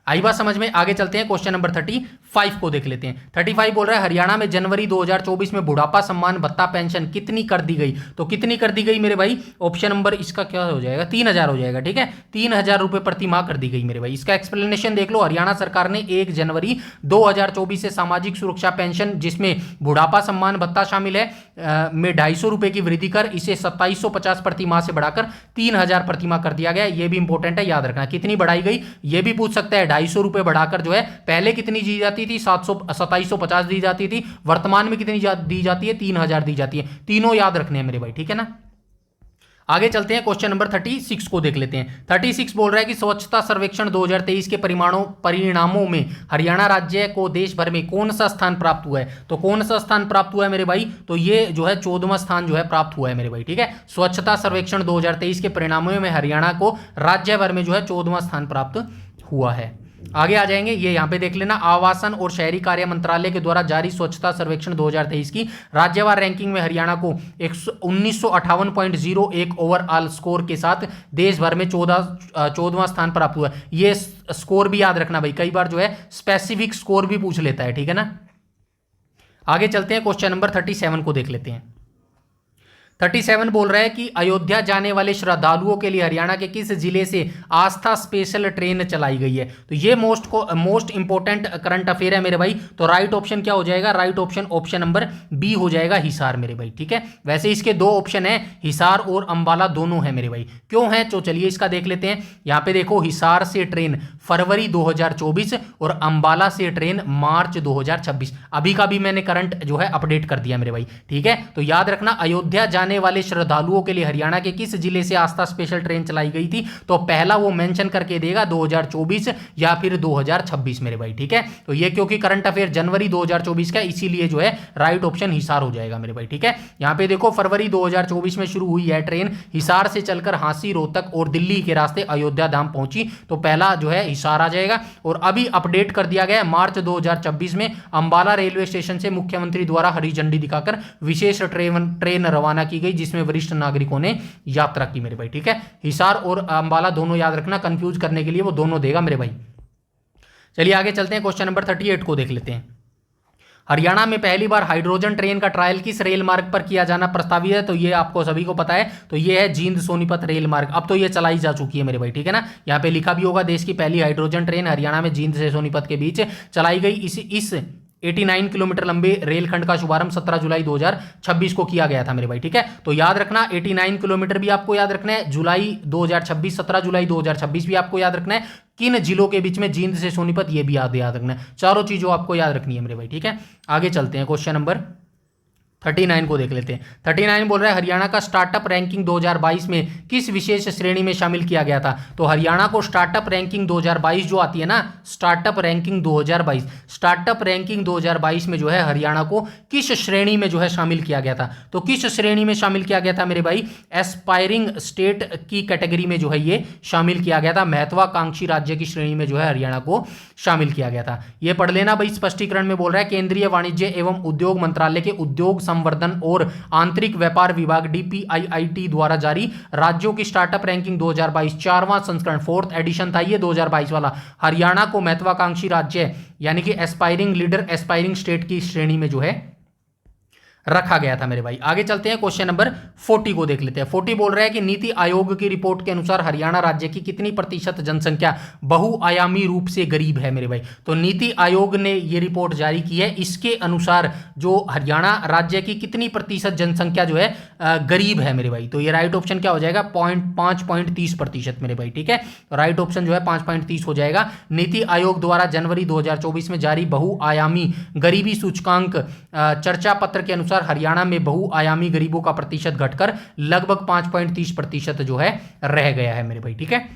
आई बात समझ में? आगे चलते हैं क्वेश्चन नंबर 35 को देख लेते हैं। 35 बोल रहा है हरियाणा में जनवरी 2024 में बुढ़ापा सम्मान भत्ता पेंशन कितनी कर दी गई? तो कितनी कर दी गई मेरे भाई? ऑप्शन नंबर इसका क्या हो जाएगा, 3000 हो जाएगा, ठीक है। 3000 रुपए प्रति माह कर दी गई मेरे भाई। इसका एक्सप्लेनेशन देख लो, हरियाणा सरकार ने 1 जनवरी 2024 से सामाजिक सुरक्षा पेंशन जिसमें बुढ़ापा सम्मान भत्ता शामिल है में 250 रुपए की वृद्धि कर इसे 2750 प्रति माह से बढ़ाकर 3000 प्रति माह कर दिया गया। ये भी इंपॉर्टेंट है, याद रखना। कितनी बढ़ाई गई ये भी पूछ सकता है, 250 रुपए बढ़ाकर जो है पहले कितनी दी जाती थी, 2750 दी जाती थी, वर्तमान में कितनी दी जाती है, 3000 दी जाती है। तीनों याद रखने हैं मेरे भाई, ठीक है ना। आगे चलते हैं क्वेश्चन नंबर 36 को देख लेते हैं। 36 बोल रहा है कि स्वच्छता सर्वेक्षण 2023 के परिणामों में हरियाणा राज्य को देश भर में कौन सा स्थान प्राप्त हुआ है? तो कौन सा स्थान प्राप्त हुआ है मेरे भाई? तो ये जो है 14वां स्थान जो है प्राप्त हुआ है मेरे भाई, ठीक है। स्वच्छता सर्वेक्षण 2023 के परिणामों में हरियाणा को राज्य भर में जो है 14वां स्थान प्राप्त हुआ है। आगे आ जाएंगे, ये यहां पे देख लेना, आवासन और शहरी कार्य मंत्रालय के द्वारा जारी स्वच्छता सर्वेक्षण 2023 की राज्यवार रैंकिंग में हरियाणा को 1958.01 ओवरऑल स्कोर के साथ देश भर में 14वां स्थान प्राप्त हुआ है। ये स्कोर भी याद रखना भाई, कई बार जो है स्पेसिफिक स्कोर भी पूछ लेता है, ठीक है ना। आगे चलते हैं, क्वेश्चन नंबर 37 को देख लेते हैं। 37 बोल रहा है कि अयोध्या जाने वाले श्रद्धालुओं के लिए हरियाणा के किस जिले से आस्था स्पेशल ट्रेन चलाई गई है? तो ये मोस्ट इंपोर्टेंट करंट अफेयर है मेरे भाई। तो राइट ऑप्शन क्या हो जाएगा? राइट ऑप्शन नंबर बी हो जाएगा, हिसार मेरे भाई, ठीक है। वैसे इसके दो ऑप्शन है, हिसार और अंबाला दोनों है मेरे भाई। क्यों है तो चलिए इसका देख लेते हैं। यहां पे देखो, हिसार से ट्रेन फरवरी 2024 और अंबाला से ट्रेन मार्च 2026। अभी का भी मैंने करंट जो है अपडेट कर दिया मेरे भाई, ठीक है। तो याद रखना, अयोध्या जाने वाले श्रद्धालुओं के लिए हरियाणा के किस जिले से आस्था स्पेशल ट्रेन चलाई गई थी? तो पहला वो मेंशन करके देगा 2024 या फिर 2026 मेरे भाई, ठीक है। तो ये क्योंकि करंट अफेयर जनवरी 2024 का, इसीलिए जो है राइट ऑप्शन हिसार हो जाएगा मेरे भाई, ठीक है। यहां पे देखो फरवरी 2024 में शुरू हुई है ट्रेन, हिसार से चलकर हांसी, रोहतक और दिल्ली के रास्ते अयोध्या धाम पहुंची, तो पहला जो है हिसार आ जाएगा। और अभी अपडेट कर दिया गया है मार्च 2026 में अंबाला रेलवे स्टेशन से मुख्यमंत्री द्वारा हरी झंडी दिखाकर विशेष ट्रेन रवाना की गई, जिसमें वरिष्ठ नागरिकों ने यात्रा की मेरे भाई, ठीक है। हिसार और अंबाला दोनों याद रखना, कंफ्यूज करने के लिए वो दोनों देगा मेरे भाई। चलिए आगे चलते हैं, क्वेश्चन नंबर 38 को देख लेते हैं। हरियाणा में पहली बार हाइड्रोजन ट्रेन का ट्रायल किस रेल मार्ग पर किया जाना प्रस्तावित है? तो ये आपको सभी को पता है, तो ये है जींद सोनीपत रेल मार्ग। अब तो ये चलाई जा चुकी है मेरे भाई, ठीक है ना। यहाँ पे लिखा भी होगा देश की पहली हाइड्रोजन ट्रेन हरियाणा में जींद से सोनीपत के बीच चलाई गई। इस 89 किलोमीटर लंबे रेलखंड का शुभारंभ 17 जुलाई 2026 को किया गया था मेरे भाई, ठीक है। तो याद रखना 89 किलोमीटर भी आपको याद रखना है, जुलाई 2026, 17 जुलाई 2026 भी आपको याद रखना है। किन जिलों के बीच में जींद से सोनीपत, ये भी याद रखना है। चारों चीजों आपको याद रखनी है मेरे भाई, ठीक है। आगे चलते हैं, क्वेश्चन नंबर 39 को देख लेते हैं। 39 बोल रहा है हरियाणा का स्टार्टअप रैंकिंग 2022 में किस विशेष श्रेणी में शामिल किया गया था? तो हरियाणा को स्टार्टअप रैंकिंग 2022 जो आती है ना, स्टार्टअप रैंकिंग 2022 में जो है हरियाणा को किस श्रेणी में जो है शामिल किया गया था? तो किस श्रेणी में शामिल किया गया था मेरे भाई? एस्पायरिंग स्टेट की कैटेगरी में जो है ये शामिल किया गया था। महत्वाकांक्षी राज्य की श्रेणी में जो है हरियाणा को शामिल किया गया था। ये पढ़ लेना भाई, स्पष्टीकरण में बोल रहा है केंद्रीय वाणिज्य एवं उद्योग मंत्रालय के उद्योग संवर्धन और आंतरिक व्यापार विभाग DPIIT द्वारा जारी राज्यों की स्टार्टअप रैंकिंग 2022 4वां संस्करण, 4th एडिशन था ये 2022 वाला। हरियाणा को महत्वाकांक्षी राज्य यानी कि एस्पायरिंग लीडर, एस्पायरिंग स्टेट की श्रेणी में जो है रखा गया था मेरे भाई। आगे चलते हैं, क्वेश्चन नंबर 40 को देख लेते हैं। 40 बोल रहा है कि नीति आयोग की रिपोर्ट के अनुसार हरियाणा राज्य की कितनी प्रतिशत जनसंख्या बहुआयामी रूप से गरीब है मेरे भाई? तो नीति आयोग ने ये रिपोर्ट जारी की है, इसके अनुसार जो हरियाणा राज्य की कितनी प्रतिशत जनसंख्या जो है गरीब है मेरे भाई। तो ये राइट ऑप्शन क्या हो जाएगा? 5.30% मेरे भाई, ठीक है। राइट ऑप्शन जो है 5.30 हो जाएगा। नीति आयोग द्वारा जनवरी 2024 में जारी बहुआयामी गरीबी सूचकांक चर्चा पत्र के अनुसार हरियाणा में बहुआयामी गरीबों का प्रतिशत घटकर लगभग 5.30% जो है रह गया है मेरे भाई, ठीक है।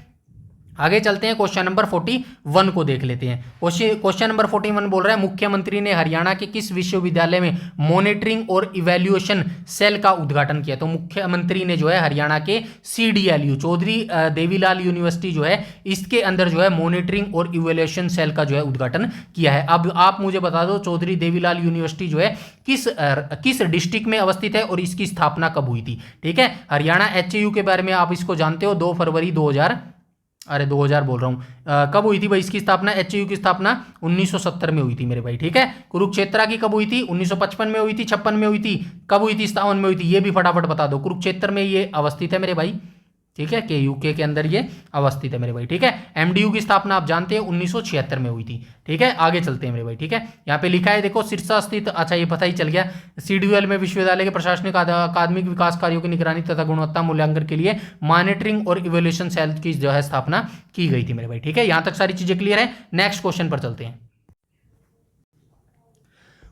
आगे चलते हैं, क्वेश्चन नंबर 41 को देख लेते हैं। क्वेश्चन नंबर 41 बोल रहा है मुख्यमंत्री ने हरियाणा के किस विश्वविद्यालय में मॉनिटरिंग और इवैल्यूएशन सेल का उद्घाटन किया? तो मुख्यमंत्री ने जो है हरियाणा के CDLU चौधरी देवीलाल यूनिवर्सिटी जो है, इसके अंदर जो है मॉनिटरिंग और इवैल्यूएशन सेल का जो है उद्घाटन किया है। अब आप मुझे बता दो चौधरी देवीलाल यूनिवर्सिटी जो है किस डिस्ट्रिक्ट में अवस्थित है और इसकी स्थापना कब हुई थी? ठीक है, हरियाणा HAU के बारे में आप इसको जानते हो, 2 फरवरी 2000 बोल रहा हूँ, कब हुई थी भाई इसकी स्थापना? HAU की स्थापना 1970 में हुई थी मेरे भाई, ठीक है। कुरुक्षेत्र की कब हुई थी? 1955 में हुई थी, 56 में हुई थी, कब हुई थी? 57 में हुई थी। ये भी फटाफट बता दो। कुरुक्षेत्र में ये अवस्थित है मेरे भाई, ठीक है, KUK के अंदर ये अवस्थित है मेरे भाई, ठीक है। MDU की स्थापना आप जानते हैं 1976 में हुई थी, ठीक है। आगे चलते हैं मेरे भाई, ठीक है। यहाँ पे लिखा है देखो सिरसा स्थित, अच्छा ये पता ही चल गया, CDUL में विश्वविद्यालय के प्रशासनिक अकादमिक विकास कार्यों की निगरानी तथा गुणवत्ता मूल्यांकन के लिए मॉनिटरिंग और इवैल्यूएशन सेल की जो है स्थापना की गई थी मेरे भाई, ठीक है। यहाँ तक सारी चीजें क्लियर है। नेक्स्ट क्वेश्चन पर चलते हैं।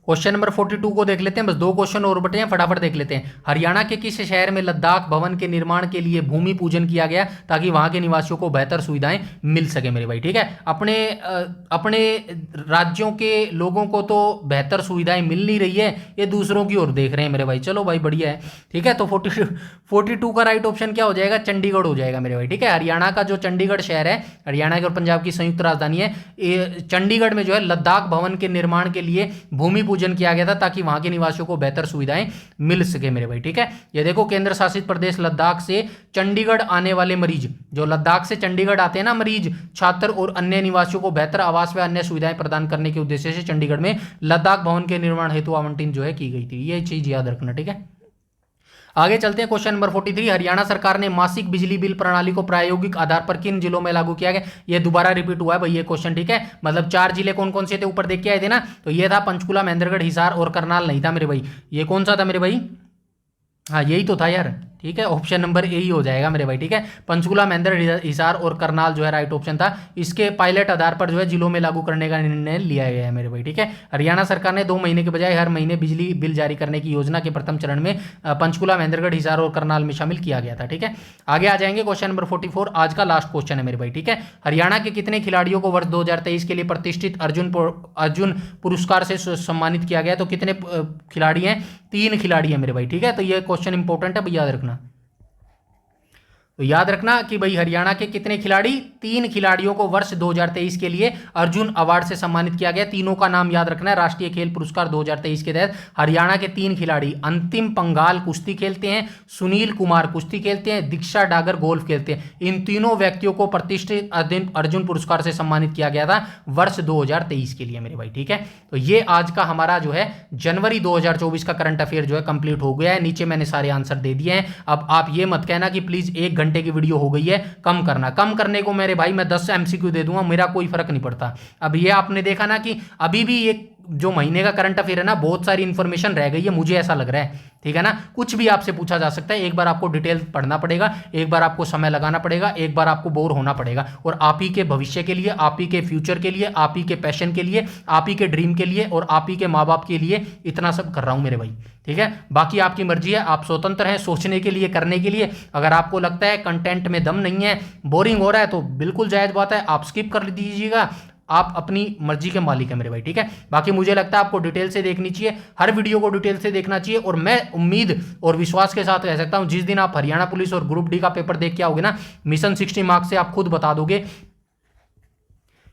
क्वेश्चन नंबर 42 को देख लेते हैं, बस 2 क्वेश्चन और बटे हैं, फटाफट देख लेते हैं। हरियाणा के किस शहर में लद्दाख भवन के निर्माण के लिए भूमि पूजन किया गया ताकि वहां के निवासियों को बेहतर सुविधाएं मिल सके मेरे भाई, ठीक है। अपने राज्यों के लोगों को तो बेहतर सुविधाएं मिल नहीं रही है, ये दूसरों की ओर देख रहे हैं मेरे भाई। चलो भाई बढ़िया है, ठीक है। तो 42 का राइट ऑप्शन क्या हो जाएगा? चंडीगढ़ हो जाएगा मेरे भाई, ठीक है। हरियाणा का जो चंडीगढ़ शहर है, हरियाणा के और पंजाब की संयुक्त राजधानी है, चंडीगढ़ में जो है लद्दाख भवन के निर्माण के लिए भूमि पूजन किया गया था ताकि वहां के निवासियों को बेहतर सुविधाएं मिल सके मेरे भाई, ठीक है। ये देखो केंद्र शासित प्रदेश लद्दाख से चंडीगढ़ आने वाले मरीज, जो लद्दाख से चंडीगढ़ आते हैं ना मरीज, छात्र और अन्य निवासियों को बेहतर आवास व अन्य सुविधाएं प्रदान करने के उद्देश्य से चंडीगढ़ में लद्दाख भवन के निर्माण हेतु आवंटन जो है की गई थी। ये चीज याद रखना, ठीक है। आगे चलते हैं, क्वेश्चन नंबर 43। हरियाणा सरकार ने मासिक बिजली बिल प्रणाली को प्रायोगिक आधार पर किन जिलों में लागू किया गया? ये दोबारा रिपीट हुआ है भाई ये क्वेश्चन, ठीक है। मतलब 4 जिले कौन कौन से थे ऊपर देख के आए थे ना, तो ये था पंचकुला, महेंद्रगढ़, हिसार और करनाल नहीं था मेरे भाई। ये कौन सा था मेरे भाई? हाँ यही तो था यार, ठीक है, ऑप्शन नंबर ए ही हो जाएगा मेरे भाई, ठीक है। पंचकुला, महेंद्र हिसार और करनाल जो है राइट ऑप्शन था। इसके पायलट आधार पर जो है जिलों में लागू करने का निर्णय लिया गया है मेरे भाई, ठीक है। हरियाणा सरकार ने 2 महीने के बजाय हर महीने बिजली बिल जारी करने की योजना के प्रथम चरण में पंचकुला, महेंद्रगढ़, हिसार और करनाल में शामिल किया गया था, ठीक है। आगे आ जाएंगे, क्वेश्चन नंबर 44 आज का लास्ट क्वेश्चन है मेरे भाई, ठीक है। हरियाणा के कितने खिलाड़ियों को वर्ष 2023 के लिए प्रतिष्ठित अर्जुन पुरस्कार से सम्मानित किया गया? तो कितने खिलाड़ी हैं? 3 खिलाड़ी हैं मेरे भाई, ठीक है। तो ये क्वेश्चन इंपॉर्टेंट है भाई, याद रखना। तो याद रखना कि भाई हरियाणा के कितने खिलाड़ी? 3 खिलाड़ियों को वर्ष 2023 के लिए अर्जुन अवार्ड से सम्मानित किया गया। तीनों का नाम याद रखना है। राष्ट्रीय खेल पुरस्कार 2023 के तहत हरियाणा के 3 खिलाड़ी, अंतिम पंगाल कुश्ती खेलते हैं, सुनील कुमार कुश्ती खेलते हैं, दीक्षा डागर गोल्फ खेलते हैं। इन तीनों व्यक्तियों को प्रतिष्ठित अर्जुन पुरस्कार से सम्मानित किया गया था वर्ष 2023 के लिए मेरे भाई, ठीक है। तो ये आज का हमारा जो है जनवरी 2024 का करंट अफेयर जो है कंप्लीट हो गया है। नीचे मैंने सारे आंसर दे दिए हैं। अब आप ये मत कहना कि प्लीज 1 घंटे की वीडियो हो गई है, कम करना। कम करने को मेरे भाई मैं 10 एमसीक्यू दे दूंगा, मेरा कोई फर्क नहीं पड़ता। अब ये आपने देखा ना कि अभी भी एक जो महीने का करंट अफेयर है ना, बहुत सारी इंफॉर्मेशन रह गई है, मुझे ऐसा लग रहा है, ठीक है ना। कुछ भी आपसे पूछा जा सकता है। एक बार आपको डिटेल पढ़ना पड़ेगा, एक बार आपको समय लगाना पड़ेगा, एक बार आपको बोर होना पड़ेगा। और आप ही के भविष्य के लिए, आप ही के फ्यूचर के लिए, आप ही के पैशन के लिए, आप ही के ड्रीम के लिए और आप ही के माँ बाप के लिए इतना सब कर रहा हूं मेरे भाई, ठीक है। बाकी आपकी मर्जी है, आप स्वतंत्र हैं सोचने के लिए, करने के लिए। अगर आपको लगता है कंटेंट में दम नहीं है, बोरिंग हो रहा है, तो बिल्कुल जायज़ बात है, आप स्किप कर दीजिएगा। आप अपनी मर्जी के मालिक है मेरे भाई, ठीक है। बाकी मुझे लगता है आपको डिटेल से देखनी चाहिए, हर वीडियो को डिटेल से देखना चाहिए। और मैं उम्मीद और विश्वास के साथ कह सकता हूं, जिस दिन आप हरियाणा पुलिस और ग्रुप डी का पेपर देख के आओगे ना, मिशन 60 मार्क्स से आप खुद बता दोगे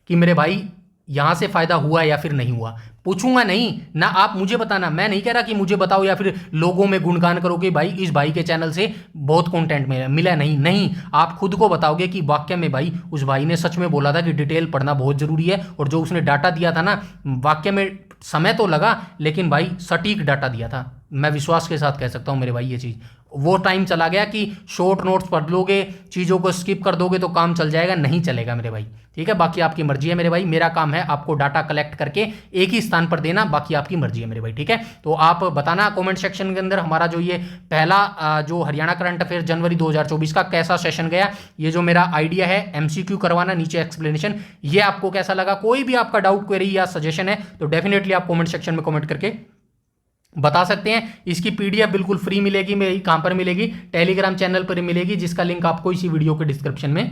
कि मेरे भाई यहां से फायदा हुआ या फिर नहीं हुआ। पूछूंगा नहीं ना, आप मुझे बताना। मैं नहीं कह रहा कि मुझे बताओ या फिर लोगों में गुणगान करो कि भाई इस भाई के चैनल से बहुत कंटेंट मिला। नहीं, आप खुद को बताओगे कि वाक्य में भाई उस भाई ने सच में बोला था कि डिटेल पढ़ना बहुत जरूरी है। और जो उसने डाटा दिया था ना, वाक्य में समय तो लगा लेकिन भाई सटीक डाटा दिया था। मैं विश्वास के साथ कह सकता हूं मेरे भाई, ये चीज़ वो टाइम चला गया कि शॉर्ट नोट्स पढ़ लोगे, चीज़ों को स्किप कर दोगे तो काम चल जाएगा, नहीं चलेगा मेरे भाई, ठीक है। बाकी आपकी मर्जी है मेरे भाई, मेरा काम है आपको डाटा कलेक्ट करके एक ही स्थान पर देना, बाकी आपकी मर्जी है मेरे भाई, ठीक है। तो आप बताना कमेंट सेक्शन के अंदर हमारा जो ये पहला जो हरियाणा करंट अफेयर जनवरी 2024 का कैसा सेशन गया। ये जो मेरा आइडिया है एमसीक्यू करवाना, नीचे एक्सप्लेनेशन, ये आपको कैसा लगा। कोई भी आपका डाउट, क्वेरी या सजेशन है तो डेफिनेटली आप कमेंट सेक्शन में कमेंट करके बता सकते हैं। इसकी पीडीएफ बिल्कुल फ्री मिलेगी मेरी, कहां पर मिलेगी? टेलीग्राम चैनल पर मिलेगी, जिसका लिंक आपको इसी वीडियो के डिस्क्रिप्शन में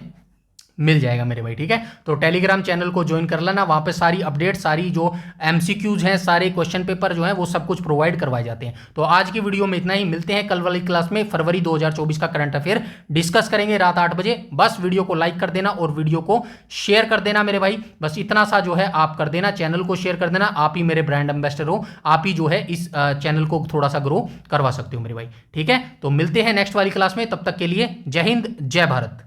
मिल जाएगा मेरे भाई, ठीक है। तो टेलीग्राम चैनल को ज्वाइन कर लेना, वहां पे सारी अपडेट, सारी जो एमसीक्यूज हैं, सारे क्वेश्चन पेपर जो हैं वो सब कुछ प्रोवाइड करवाए जाते हैं। तो आज की वीडियो में इतना ही, मिलते हैं कल वाली क्लास में। फरवरी 2024 का करंट अफेयर डिस्कस करेंगे रात 8 बजे। बस वीडियो को लाइक कर देना और वीडियो को शेयर कर देना मेरे भाई, बस इतना सा जो है आप कर देना। चैनल को शेयर कर देना, आप ही मेरे ब्रांड एम्बेसडर हो, आप ही जो है इस चैनल को थोड़ा सा ग्रो करवा सकते हो मेरे भाई, ठीक है। तो मिलते हैं नेक्स्ट वाली क्लास में, तब तक के लिए जय हिंद, जय भारत।